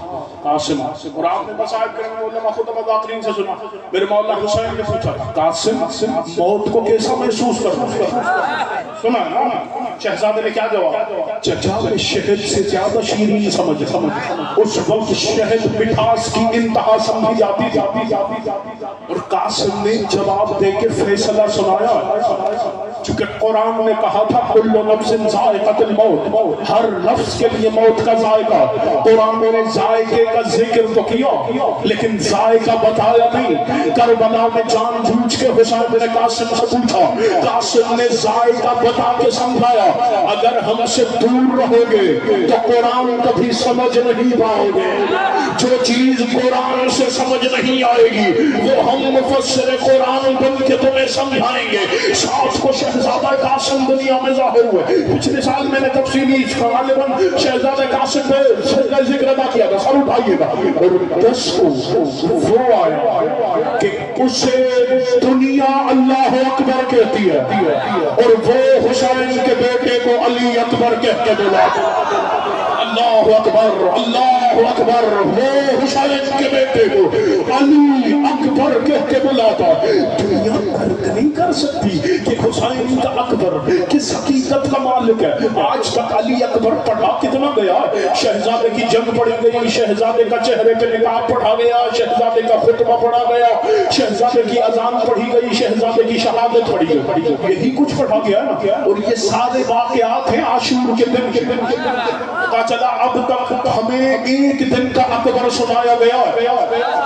قاسم، اور آپ نے مسائب کرنے میں علماء خطبہ داخلین سے سنا، میرے مولا حسین نے پوچھا قاسم موت کو کیسا محسوس کرتا؟ سنا شہزادے نے کیا جواب؟ چچا میں شہد سے زیادہ شیرین سمجھ، اس وقت شہد مٹھاس کی انتہا سمجھی جاتی تھی، اور قاسم نے جواب دے کے فیصلہ سنایا، چونکہ قرآن نے کہا تھا کل نفس ذائقۃ الموت، ہر نفس کے لیے موت کا ذائقہ، قرآن نے ذائقے کا ذکر تو کیا لیکن ذائقہ بتایا نہیں۔ کربلا میں جان بوجھ کے حسین نے قاسم سے پوچھا، قاسم نے ذائقہ بتا کے سمجھایا، اگر ہم سے دور رہو گے تو قرآن کبھی سمجھ نہیں پاؤ گے، جو چیز قرآن سے سمجھ نہیں آئے گی وہ ہم مفسر قرآن بن کے تمہیں سمجھائیں گے۔ 7 کو شہزادہ قاسم دنیا میں ظاہر ہوئے، پچھلے سال میں نے تفصیلی غالباً شہزادہ قاسم کا ذکر ادا کیا تھا، سر اٹھائیے گا، اور 10 کو وہ آیا کہ اسے دنیا اللہ اکبر کہتی ہے اور وہ حسین کے بیٹے کو علی اکبر کہہ کے بلاتا۔ اللہ اکبر اللہ اکبر. وہ حسین کے بیٹے کو علی اکبر کہہ کے بلاتا. دنیا درک نہیں کر سکتی کہ حسین کا اکبر کس حقیقت کا مالک ہے. آج تک علی اکبر پڑھا کتنا گیا. شہزادے کی جنگ پڑھی گئی, شہزادے کا چہرے پہ نقاب پڑھا گیا, شہزادے کا خطبہ پڑھا گیا, شہزادے کی اذان پڑھی گئی, شہزادے کی شہادت پڑھی گئی. یہی کچھ پڑھا گیا نا. اور یہ سارے واقعات ہیں عاشور کے دن. پتا چلا اب تک ہمیں ایک دن کا اکبر سنایا گیا.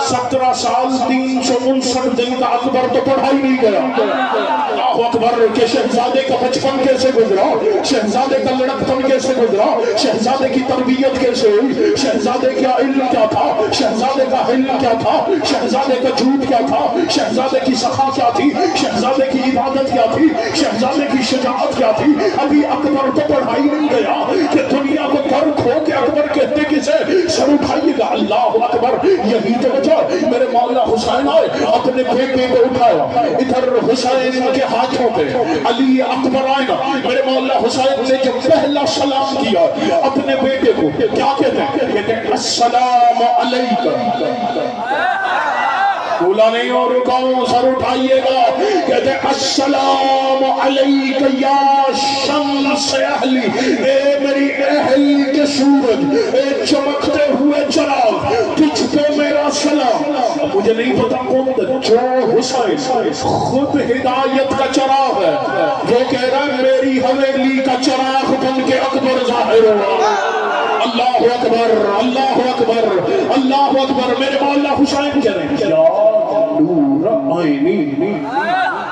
17 سال 359 دن کا اکبر تو پڑھا ہی نہیں گیا. اللہ اکبر کہ شہزادے کا بچپن کیسے گزرا, شہزادے کا لڑکپن کیسے گزرا, شہزادے کی تربیت کیسے ہوئی, شہزادے کا علم کیا تھا, شہزادے کا علم کیا تھا, شہزادے کا جھوٹ کیا تھا, شہزادے کی سخا کیا تھی, شہزادے کی عبادت کیا تھی, شہزادے کی شجاعت کیا تھی. ابھی اکبر تو پڑھائی نہیں گیا کہ دنیا کو کر کھو کے اکبر کہتے کسے. سر اٹھائیے گا اللہ اکبر. یہی تو وجہ میرے مولا حسین آئے, اپنے بیٹے کو اٹھایا, ادھر حسین کے ہاتھوں پہ علی اکبر آئے نا. میرے مولا حسین نے جو پہلا سلام کیا اپنے بیٹے کو کیا کہتے ہیں, کہتے ہیں السلام علیکم. بولا نہیں اور رکاؤں, سر اٹھائیے گا. کہتے ہیں السلام علیک یا شمس اہلی, اے میری اہل کے سورج, اے چمکتے ہوئے چراغ, تجھ پہ میرا سلام. مجھے نہیں پتا کون تھا جو حسین خود ہدایت کا چراغ ہے, وہ کہہ رہا ہے میری حویلی کا چراغ بن کے اکبر ظاہر ہوا. اللہ اکبر اللہ اکبر اللہ اکبر. میرے مولا حسین کہہ رہے ہیں یا نور عینی.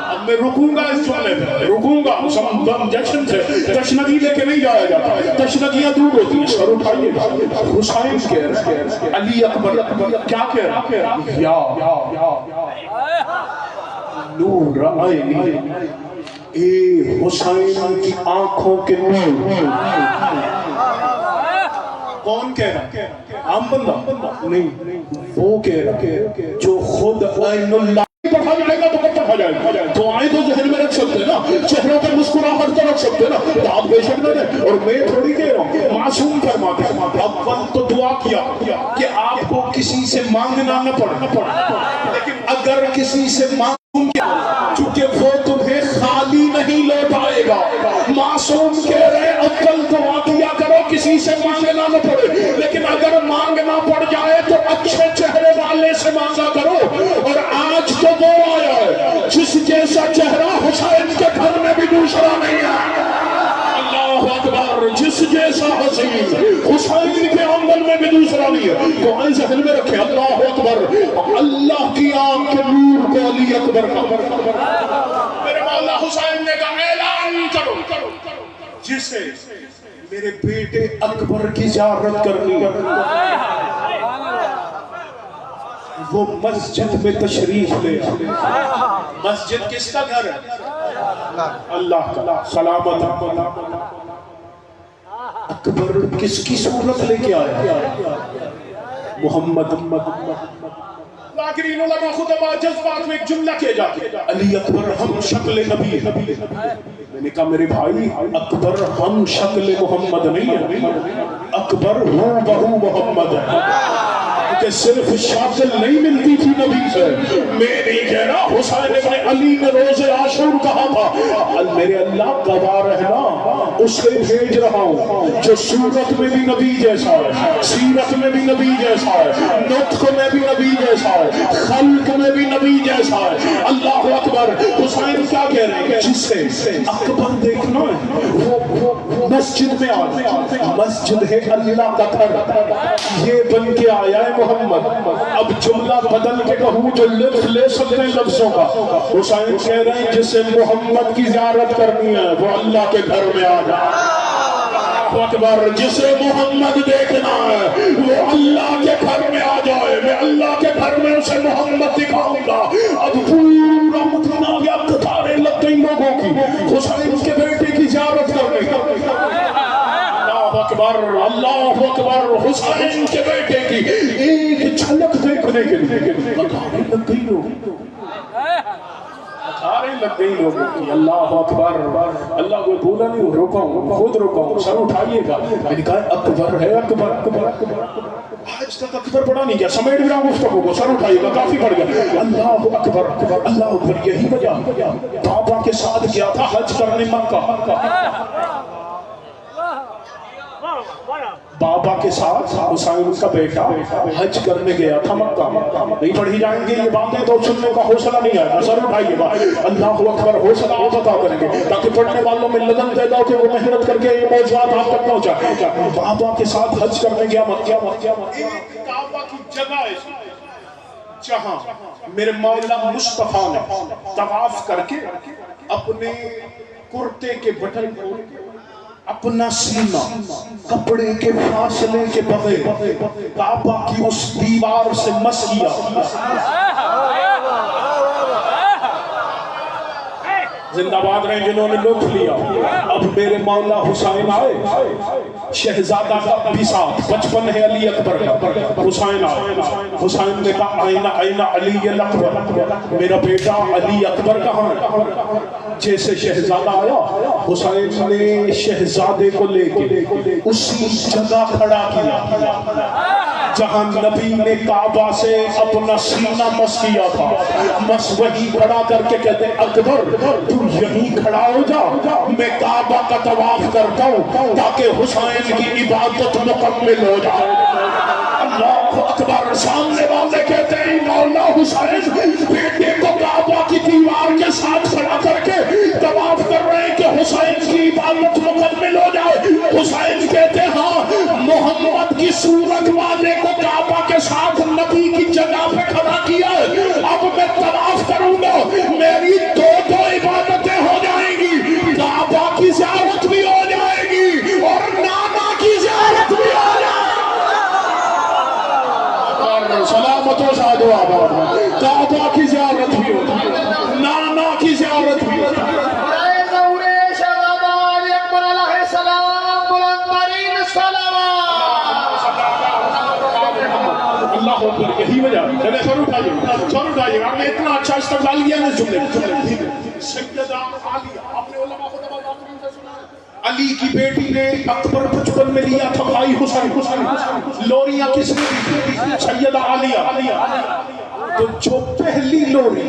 اب میں رکوں گا, اس والے میں رکوں گا. جشن سے تشنگی لے کے نہیں جایا جاتا, تشنگیاں دور ہوتی ہیں. سر اٹھائیے گا. حسین کہہ رہے ہیں علی اکبر کیا کہہ رہے ہیں, یا نور عینی, اے حسین کی آنکھوں کے نور. کون کہہ رہا, عام بندہ نہیں, وہ کہہ رہا جو خود عین اللہ. پڑھا جائے گا تو کب پڑھا جائے گا. دعائیں تو ذہن میں رکھ سکتے ہیں نا, چہروں پر مسکراہٹ تو رکھ سکتے ہیں نا, تو آپ بے شک نہ دیں. اور میں تھوڑی کہہ رہا ہوں, معصوم فرماتے ہیں اول تو دعا کیا کہ آپ کو کسی سے مانگنا نہ پڑے, لیکن اگر کسی سے معصوم کیا, چونکہ وہ تمہیں خالی نہیں لوٹائے گا. معصوم کہہ رہے اول دعا کیا کرو کسی سے مانگنا نہ پڑے, لیکن اگر مانگنا پڑ جائے تو اچھے چہرے والے سے مانگا کرو. اور آج تو وہ آیا ہے جس جیسا چہرہ حسین کے گھر میں بھی دوسرا نہیں ہے. اللہ اکبر. جس جیسا حسین حسین کے آنگن میں بھی دوسرا نہیں ہے. تو آئیں ذہن میں رکھیں اللہ اکبر. اللہ کی آنکھ کے نور کو علی اکبر کا. میرے مولا حسین نے کہا اعلان کرو جسے میرے بیٹے اکبر کی زیارت کرنی ہے وہ مسجد میں تشریف لے. مسجد کس کا گھر ہے, اللہ کا. سلامت. اکبر کس کی صورت لے کے آیا, محمد. ذاکرین علماء خطبہ جذبات میں ایک جملہ کیا جاتے ہیں علی اکبر ہم شکل نبی ہے. میں نے کہا میرے بھائی اکبر ہم شکل محمد نہیں ہے, اکبر ہو بہو محمد ہے. کہ صرف شاکل نہیں ملتی تھی نبی سے. میں نہیں کہہ رہا, حسین ابن علی نے روز عاشور کہا تھا میرے اللہ گواہ رہنا اسے بھیج رہا ہوں جو صورت میں بھی نبی جیسا ہے, سیرت میں بھی نبی جیسا ہے, نطق میں بھی نبی جیسا ہے, خلق میں بھی نبی جیسا ہے. اللہ اکبر. حسین کیا کہہ رہے ہیں, جسے اکبر دیکھنا ہے وہ مسجد میں آ. مسجد ہے اللہ کا گھر, یہ بن کے آیا ہے محمد. اب جملہ بدل کے کہوں جو لفظ لے سکتے ہیں لفظوں کا. حسین کہہ رہے ہیں جسے محمد کی زیارت کرنی ہے وہ اللہ کے گھر میں آ جائے. اکبر. جسے محمد دیکھنا ہے وہ اللہ کے گھر میں آ جائے. میں اللہ کے گھر میں اسے محمد دکھاؤں گا. اب پورا مدینہ آ گیا, قطاریں لگ گئی لوگوں کی حسین کے بیٹے کی زیارت کرنے کا. اکبر. اللہ اکبر. حسین کے بیٹے کی ایک جھلک دیکھنے کے لیے تاریں لگ گئی لوگوں کی. اللہ اکبر. اللہ کو بولا نہیں رکاؤں خود رکاؤں. سر اٹھائیے گا. میں نے کہا اکبر ہے اکبر اکبر. آج تک اکبر پڑھا نہیں کیا سمیٹ بھی رہا گفتگو کو. سر اٹھائیے گا کافی پڑھ گیا. اللہ اکبر اللہ اکبر. یہی وجہ بابا کے ساتھ گیا تھا حج کرنے مکہ. بابا کے ساتھ حسین کا بیٹا حج کرنے گیا تھا مکہ. نہیں پڑھی جائیں گے یہ باتیں تو سننے کا حوصلہ نہیں آئے گا. سر اٹھائیے گا. اللہ اکبر. حوصلہ آپ عطا کریں گے تاکہ پڑھنے والوں میں لگن پیدا ہو کہ وہ محنت کر کے یہ موضوعات آپ تک پہنچائیں. بابا کے ساتھ حج کرنے گیا مکہ. کعبہ کی جگہ ہے جہاں میرے مولا مصطفیٰ نے طواف کر کے اپنے کرتے کے بٹن کو اپنا سینہ کپڑے کے فاصلے کے بغیر کعبہ کی اس دیوار سے مس کیا. زندہ باد رہے جنہوں نے لطف لیا. اب میرے مولا حسین آئے. شہزادہ کا بھی ساتھ بچپن ہے علی اکبر کا. حسین آئے. حسین نے کہا آئینہ آئینہ علی اکبر. میرا بیٹا علی اکبر کہاں ہے؟ جیسے شہزادہ آیا حسین نے شہزادے کو لے کے اسی جگہ کھڑا کیا جہاں نبی نے کعبہ سے اپنا سینہ مس کیا تھا. مس وہی کھڑا کر کے کہتے اکبر تو یہیں کھڑا ہو جا میں کعبہ کا طواف کرتا ہوں تاکہ حسین کی عبادت مکمل ہو جائے. اللہ اکبر. سامنے والے کہتے ہیں مولا حسین بیٹے کو کعبہ کی دیوار کے ساتھ کھڑا کر کے طواف کر رہے ہیں کہ حسین کی عبادت مکمل ہو جائے. حسین کہتے ہیں ہاں محمد کی صورت والے کو کعبہ کے ساتھ نبی کی جگہ پہ کھڑا کیا ہے. اب میں طواف کروں گا میری دو عبادتیں ہو جائیں گی. کعبہ کی زیارت بھی ہو جائے گی اور نانا کی زیارت بھی ہو جائے گی. سلامت و شاد و آباد. کعبہ کی زیارت بھی ہو جائے گی نانا کی زیارت بھی ہو جائے گی. اللہ اکبر. یہی وجہ چلے سر اٹھائیے گا. میں اتنا اچھا استقبال کیا نا جملے. سیدہ عالیہ اپنے علماء کو آخرین سے سنا علی کی بیٹی نے اکبر بچپن میں لیا تھا بھائی حسین. لوریاں کس نے دی؟ سیدہ عالیہ. تو جو پہلی لوری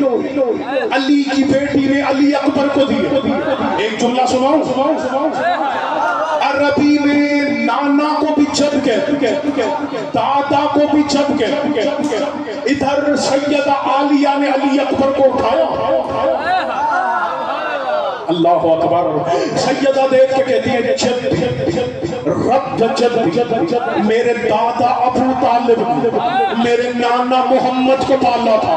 علی کی بیٹی نے علی اکبر کو دی. ایک جملہ سناؤں. عربی میں نانا کو بھی جد کہتے دادا کو بھی جد کہتے. ادھر سیدہ عالیہ نے علی اکبر کو اٹھایا. اللہ اکبر. سیدہ دیکھ کے کہتی ہے جد رب جد میرے دادا ابو طالب میرے نانا محمد کو پالا تھا.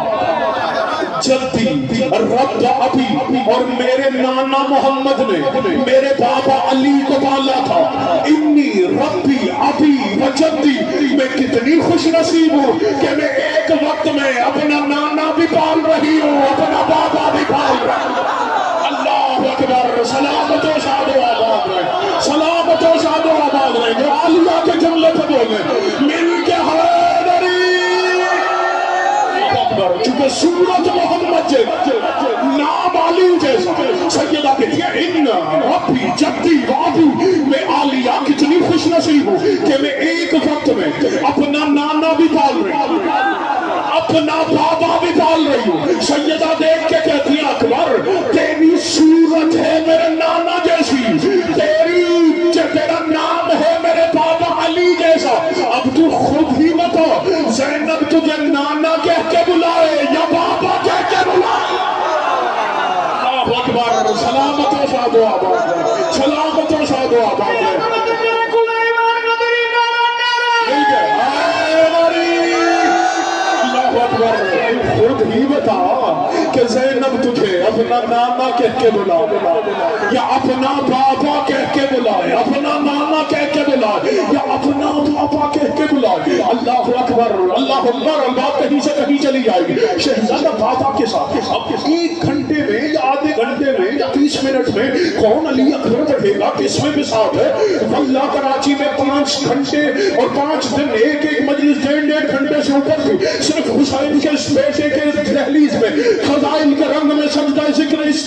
جدی رب ابھی اور میرے نانا محمد نے میرے بابا علی کو پالا تھا. انی ربی ابھی و جدی. میں کتنی خوش نصیب ہوں کہ میں ایک وقت میں اپنا نانا بھی پال رہی ہوں اپنا بابا بھی پال رہی ہوں. اللہ اکبر. سلامت و شاد و آباد رہے. سلامت و شاد و آباد رہے. جو عالیہ کے جملے پہ بولے مل کے حیدری. چونکہ سورت محمد جیسا نام علی جیسا. سیدہ کہتی ہے ان ربی جدی وابی. میں عالیہ کتنی خوش نصیب ہوں کہ میں ایک وقت میں اپنا نانا بھی پال رہی ہوں اپنا بابا بھی پال رہی ہوں. سیدہ دیکھ کے کہتی ہے اکبر تیری صورت ہے میرے نانا جیسی. تیرا نام ہے میرے بابا علی جیسا. اب تو خود ہی بتا زینب تجھے نانا کہہ کے بلائے یا بابا کہہ کے بلائے. اللہ اکبر. سلامت و شاد و آباد. سلامت و شاد و آباد. خود ہی بتا کہ زینب تجھے اپنا نانا کہہ کے بلائے یا اپنا بابا کہہ کے بلائے اپنا نانا کہہ کے بلائے یا اپنا بابا کہہ کے بلائے. اللہ اکبر. اللہ اکبر. بات کہیں سے کہیں چلی جائے گی. شہزادہ بابا کے ساتھ اب 1 گھنٹے میں یا آدھے گھنٹے میں یا 30 منٹ میں کون علی اکبر پڑھے گا کس میں بساط ہے. واللہ کراچی میں 5 گھنٹے اور 5 دن ایک مجلس 1.5 گھنٹے سے اوپر تھی صرف حسین کے اس بیٹے کے دہلیز میں فضائل کے رنگ میں سجدہ ذکر اس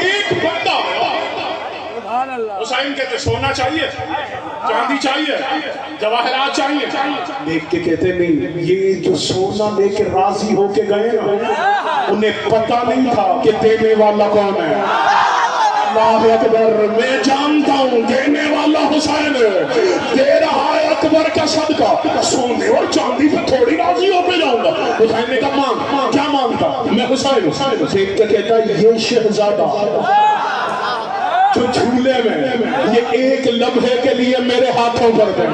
ایک بندہ حسین کہتے سونا چاہیے، چاندی چاہیے، جواہرات چاہیے، دیکھ کے کہتے نہیں، یہ جو سونا لے کے راضی ہو کے گئے نا، انہیں پتہ نہیں تھا کہ دینے والا کون ہے۔ اللہ اکبر، میں جانتا ہوں دینے والا حسین ہے، دے رہا ہے اکبر کا صدقہ، سونے اور چاندی پہ تھوڑی راضی ہو کے جاؤں گا۔ حسین نے کہا مانگ، کیا مانگتا؟ میں حسین ہوں۔ دیکھ کے کہتا یہ شہزادہ جو جھولے میں یہ ایک لمحے کے لیے میرے ہاتھوں پر دے،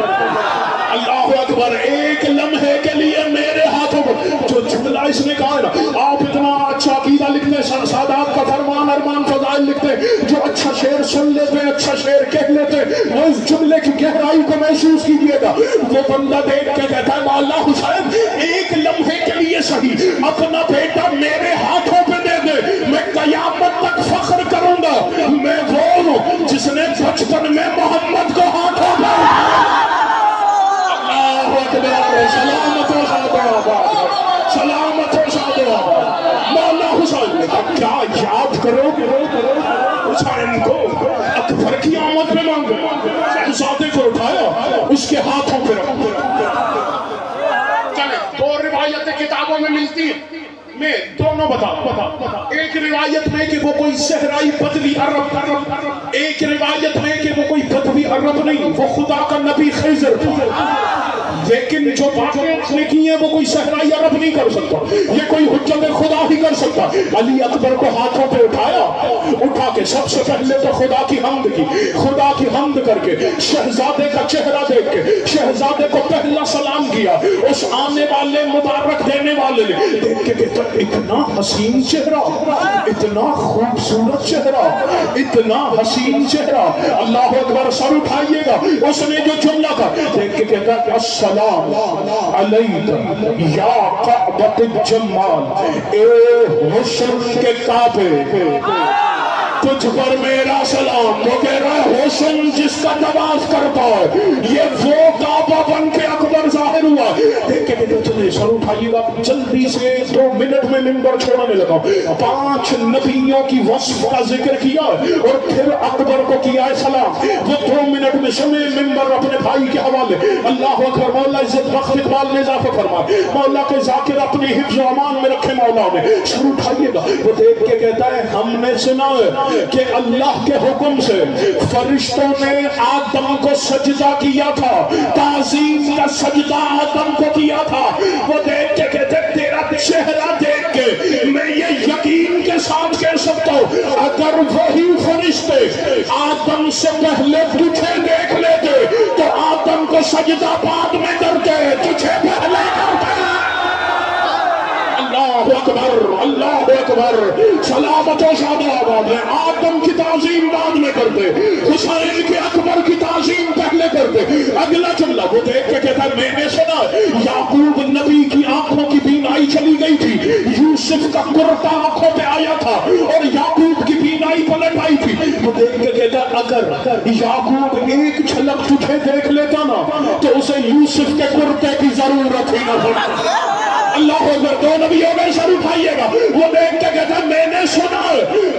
اللہ اکبر، ایک لمحے کے لیے میرے ہاتھوں پر جو جھولا اس نے کہا ہے نا۔ آپ اتنا اچھا عقیدہ لکھتے ہیں، سادات کا فرمان ارمان فضائل لکھتے ہیں، جو اچھا شعر سن لیتے ہیں، اچھا شعر کہہ لیتے ہیں، وہ اس جملے کی گہرائی کو محسوس کیجیے گا۔ وہ بندہ دیکھ کے کہتا ہے مولا حسین ایک لمحے کے لیے صحیح اپنا بیٹا میرے ہاتھوں پہ دے دے، میں قیامت تک فخر کروں گا میں وہ ہوں جس نے بچپن میں محمد کو ہاتھوں پہ۔ اللہ اکبر، سلامت و شاد و آباد، سلامت و شاد و آباد۔ مولا حسین نے کہا کیا یاد کرو حسین کو اکبر کی آمد میں مانگے، شہزادے کو اٹھایا، اس کے ہاتھوں پہ رکھا۔ چلے دو روایتیں کتابوں میں ملتی ہیں، میں دونوں بتا۔ ایک روایت میں کہ وہ کوئی صحرائی بدوی عرب، ایک روایت میں کہ وہ کوئی بدوی عرب نہیں، وہ خدا کا نبی خضر تھا، لیکن جو باتیں اس نے کی ہیں وہ کوئی صحرائی عرب نہیں کر سکتا، یہ کوئی حجت خدا ہی کر سکتا۔ علی اکبر کو ہاتھوں پہ اٹھایا، اٹھا کے سب سے پہلے تو خدا کی حمد کی، خدا کی حمد کر کے شہزادے کا چہرہ دیکھ کے شہزادے کو پہلا سلام کیا، اس آنے والے مبارک دینے والے نے دیکھ کے کہتا اتنا حسین چہرہ، اتنا خوبصورت چہرہ، اتنا حسین چہرہ، اللہ اکبر، سر اٹھائیے گا۔ اس نے جو جملہ کہا دیکھ کے کہتا السلام علیکم یا کعبۃ الجمال، اے حسن کے کعبے تجھ پر میرا سلام۔ وہ کہہ رہا ہے حسن جس کا نواز کرتا ہے، یہ وہ کعبہ بن کے اکبر ظاہر ہوا۔ دیکھ کے کہتے چلے سر اٹھائیے گا، جلدی سے 2 منٹ میں منبر چھوڑنے لگا۔ 5 نبیوں کی وصف کا ذکر کیا اور پھر اکبر کو کیا ہے سلام۔ وہ 2 منٹ میں سمے منبر اپنے بھائی کے حوالے۔ اللہ اکبر، مولا عزت بخت اقبال نے اضافہ فرمائے، مولا کے ذاکر اپنی حفظ و امان میں رکھے مولا نے۔ سر اٹھائیے گا، وہ دیکھ کے کہتا ہے ہم نے سنا ہے کہ اللہ کے حکم سے فرشتوں نے آدم کو سجدہ کیا تھا، تعظیم کا سجدہ آدم کو کیا تھا۔ وہ دیکھ کے کہتے تیرا چہرہ دیکھ کے میں یہ یقین کے ساتھ کہہ سکتا ہوں اگر وہی فرشتے آدم سے پہلے تجھے دیکھ لیتے تو آدم کو سجدہ بعد میں کرتے، تجھے پہلے کرتے۔ اللہ اکبر، اللہ اکبر، سلامت و شاد و آباد ہے۔ آدم کی تعظیم بعد میں کرتے، حسین کے اکبر کی تعظیم پہلے کرتے۔ اگلا جملہ وہ دیکھ کے کہتا ہے میں نے سنا یعقوب نبی کی آنکھوں کی بینائی چلی گئی تھی، یوسف کا کرتا آنکھوں پہ آیا تھا اور یعقوب کی بینائی پلٹ آئی تھی۔ وہ دیکھ کے کہتا ہے اگر یعقوب ایک جھلک تجھے دیکھ لیتا نا تو اسے یوسف کے کرتے کی ضرورت ہی نہ پڑتی۔ اللہ اکبر، 2 نبیوں میں سر اٹھائیے گا۔ وہ دیکھ کے کہتا ہے میں نے سنا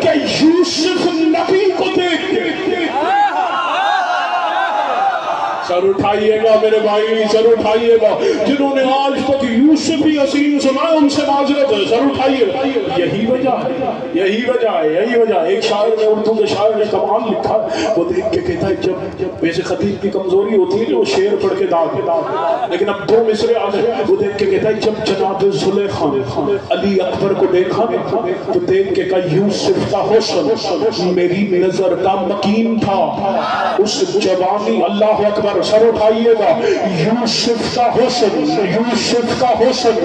کہ یوسف نبی کو دیکھ کے، سر اٹھائیے گا میرے بھائی، سر اٹھائیے گا۔ جنہوں نے آج تک یوسفی حسین سنا ہے ان سے معذرت ہے، سر اٹھائیے گا۔ یہی وجہ ہے، یہی وجہ ہے، یہی وجہ ہے۔ ایک شاعر نے، اردو کے شاعر نے کمال لکھا، وہ دیکھ کے کہتا ہے جب ویسے خطیب کی کمزوری ہوتی ہے کہ وہ شعر پڑھ کے داغ، لیکن اب 2 مصرے آ گئے۔ وہ دیکھ کے کہتا ہے جب جناب زلیخا نے علی اکبر کو دیکھا تو دیکھ کے کہا یوسف کا حسن میری نظر کا مکین تھا، اس جوانی، اللہ اکبر، سر اٹھائیے گا، یوسف کا حسن، یوسف کا حسن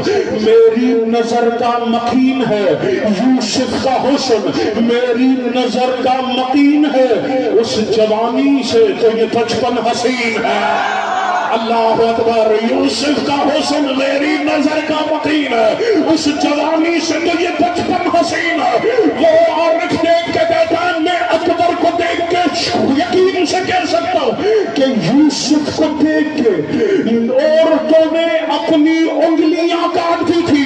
میری نظر کا مکین ہے، یوسف کا حسن میری نظر کا مکین ہے، اس جوانی سے تو یہ بچپن حسین ہے۔ اللہ اکبر، یوسف کا حسن میری نظر کا مکین ہے، اس جوانی سے تو یہ بچپن حسین ہے۔ وہ عورت دیکھ کے کہتا ہے میں اکبر کو دیکھ کے یقین سے کہہ سکتا ہوں کہ یوسف کو دیکھ کے عورتوں نے اپنی انگلیاں کاٹ دی تھی۔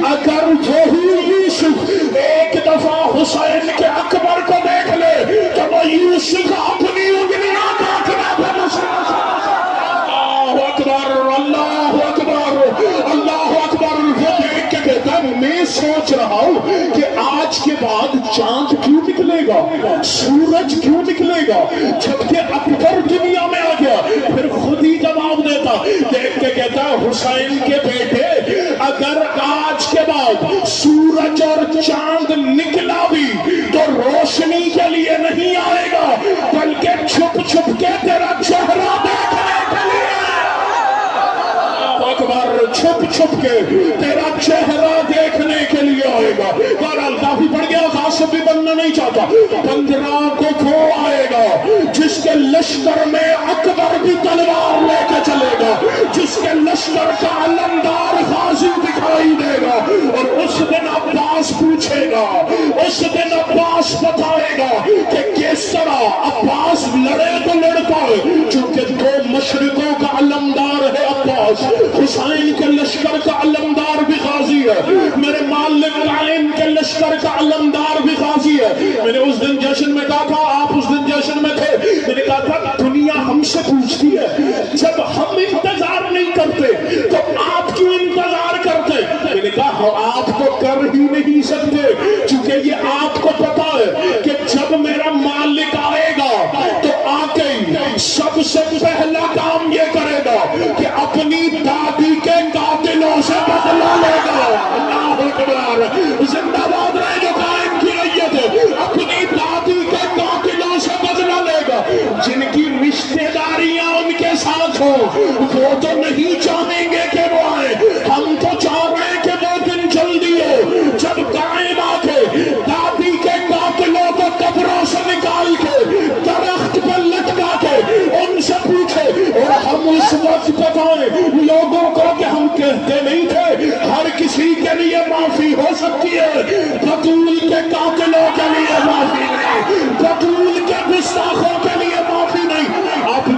اگر وہی یوسف ایک دفعہ حسین کے اکبر کو دیکھ لے تو وہ یوسف اپنی انگلیاں کاٹنا تھا۔ اللہ اکبر، اللہ اکبر، اللہ اکبر۔ وہ دیکھ کے کہتا ہے میں سوچ رہا ہوں کہ آج کے بعد چاند کیوں نکلے گا، سورج کیوں نکلے گا، جبکہ اکبر دنیا میں آ گیا۔ پھر خود ہی جواب دیتا، دیکھ کے کہتا ہے حسین کے بیٹے اگر آج کے بعد سورج اور چاند نکلا بھی تو روشنی کے لیے نہیں آئے گا، بلکہ چھپ چھپ کے تیرا چہرہ دیکھنے کے لیے، اکبر، چھپ چھپ کے تیرا چہرہ دیکھنے کے لیے آئے گا۔ بہرحال کافی پڑ گیا، غاصب بھی بننا نہیں چاہتا۔ 15 کو وہ آئے گا جس کے لشکر میں اکبر بھی تلوار لے کے چلے گا، جس کے لشکر کا علمدار غازی دکھائی دے گا، اور اس دن عباس پوچھے گا، اس دن عباس بتائے گا کہ کس طرح عباس لڑے تو لڑتا ہے، چونکہ 2 مشرقوں کا علمدار ہے عباس، حسین کے لشکر کا علمدار بھی غازی ہے، میرے مالک قائم کے لشکر کا علمدار بھی غازی ہے۔ میں نے اس دن جشن میں کہا تھا، آپ اس دن جشن میں تھے، میں نے کہا تھا دنیا ہم سے پوچھتی ہے جب ہم انتظار نہیں کرتے تو آپ کیوں انتظار کرتے؟ میں نے کہا آپ تو کر ہی نہیں سکتے، چونکہ یہ آپ کو پتا ہے کہ جب میرا مالک آئے گا تو آ کے سب سے پہلا کام یہ کرے گا کہ اپنی دادی کے قاتلوں سے بدلہ لے گا۔ اللہ اکبر، زندہ باد رہے جو قائم کی ریت ہے، اپنی دادی کے قاتلوں سے بدلہ لے گا۔ جن کی رشتہ داریاں ان کے ساتھ ہو وہ تو نہیں چاہیں گے کہ وہ آئے، ہم تو چاہ رہے ہیں کہ وہ دن جلدی ہو جب قائم آ کے دادی کے قاتلوں کو قبروں سے نکال کے درخت پر لٹکا کے ان سے پوچھے، اور ہم اس وقت بتائیں لوگوں کو کہ ہم کہتے نہیں تھے ہر کسی کے لیے معافی ہو سکتی ہے، بطول کے قاتلوں کے لیے معافی نہیں، بطول کے گستاخوں کے لیے معافی نہیں۔ اب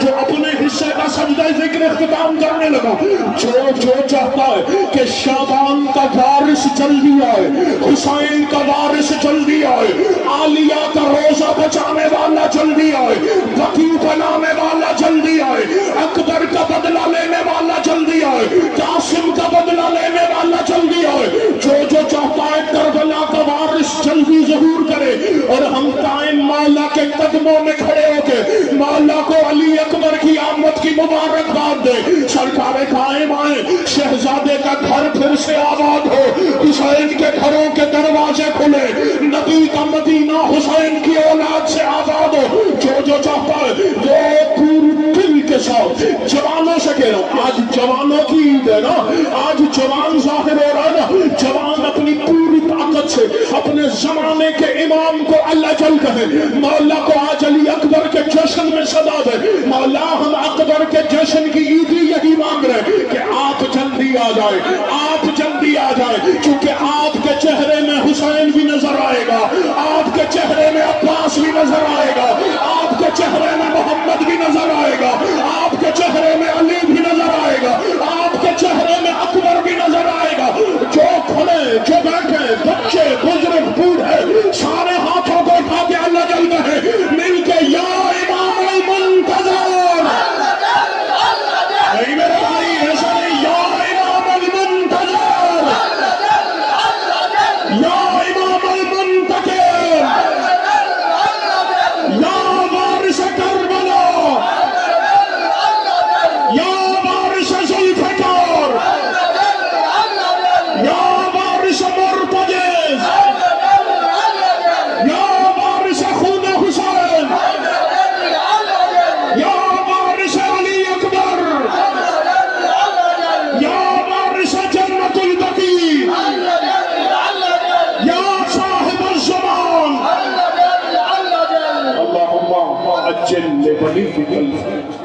جو اپنے حصے کا سجدہ ذکر اختتام کرنے لگا، جو چاہتا ہے کہ شعبان کا وارث جلدی آئے، حسین کا وارث جلدی آئے، عالیہ کا روزہ بچانے والا جلدی آئے، وقی بنانے والا جلدی آئے، اکبر کا بدلہ لینے والا جلدی آئے، قاسم کا بدلہ لینے والا جلدی آئے، جو چاہتا ہے کربلا کا وارث جلدی ظہور کرے، اور ہم قائم مولا کے قدموں میں کھڑے ہو کے مولا کو علی اکبر کی آمد کی مبارکباد دے۔ سرکار قائم آئے، شہزادے کا گھر پھر سے آباد ہو، حسین کے گھروں کے دروازے کھلے، نبی کا مدینہ حسین کی اولاد سے آباد ہو۔ جو چاہتا ہے وہ پورے دل کے ساتھ جوانوں سے کہہ رہا ہوں، آج جوانوں کی عید ہے نا، آج جوان ظاہر ہو رہا ہے نا، جوان اپنی پوری طاقت سے اپنے زمانے کے امام کو اللہ جل کہے، مولا کو آج علی اکبر کے جشن میں صدا دے، مولا ہم اکبر کے جشن کی عیدی یہی مانگ رہے کہ آپ جلدی آ جائے، آپ جلدی آ جائے، کیونکہ آپ کے چہرے میں حسین بھی نظر آئے گا، آپ کے چہرے میں عباس بھی نظر آئے گا، آپ کے چہرے میں محمد بھی نظر آئے گا، آپ کے چہرے میں علی بھی نظر آئے گا، آپ کے چہرے میں اکبر بھی نظر آئے گا۔ جو کھڑے جو بیٹھے بچے بزرگ بوڑھے سارے ہاتھوں کو اٹھا کے اللہ جل کہے مل کے یا امام المنتظر، نہیں میرے بھائی ایسا نہیں، یا امام المنتظر، یا امام المنتقر، یا وارث کربلا، یا وارث ذوالفقار، یا وارث مرتجز، یا وارث خون حسین، یا وارث علی اکبر، یا وارث جنت البقیع، یا صاحب الزمان، اللہم اجل لولیک الفیض۔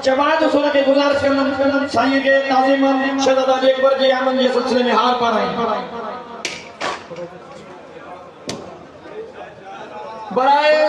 جواد سورہ کے گزارش کرنا سائیں کے تعظیم شہزادہ علی اکبر جی احمد یہ سلسلے میں ہار پا رہے ہیں۔ برائے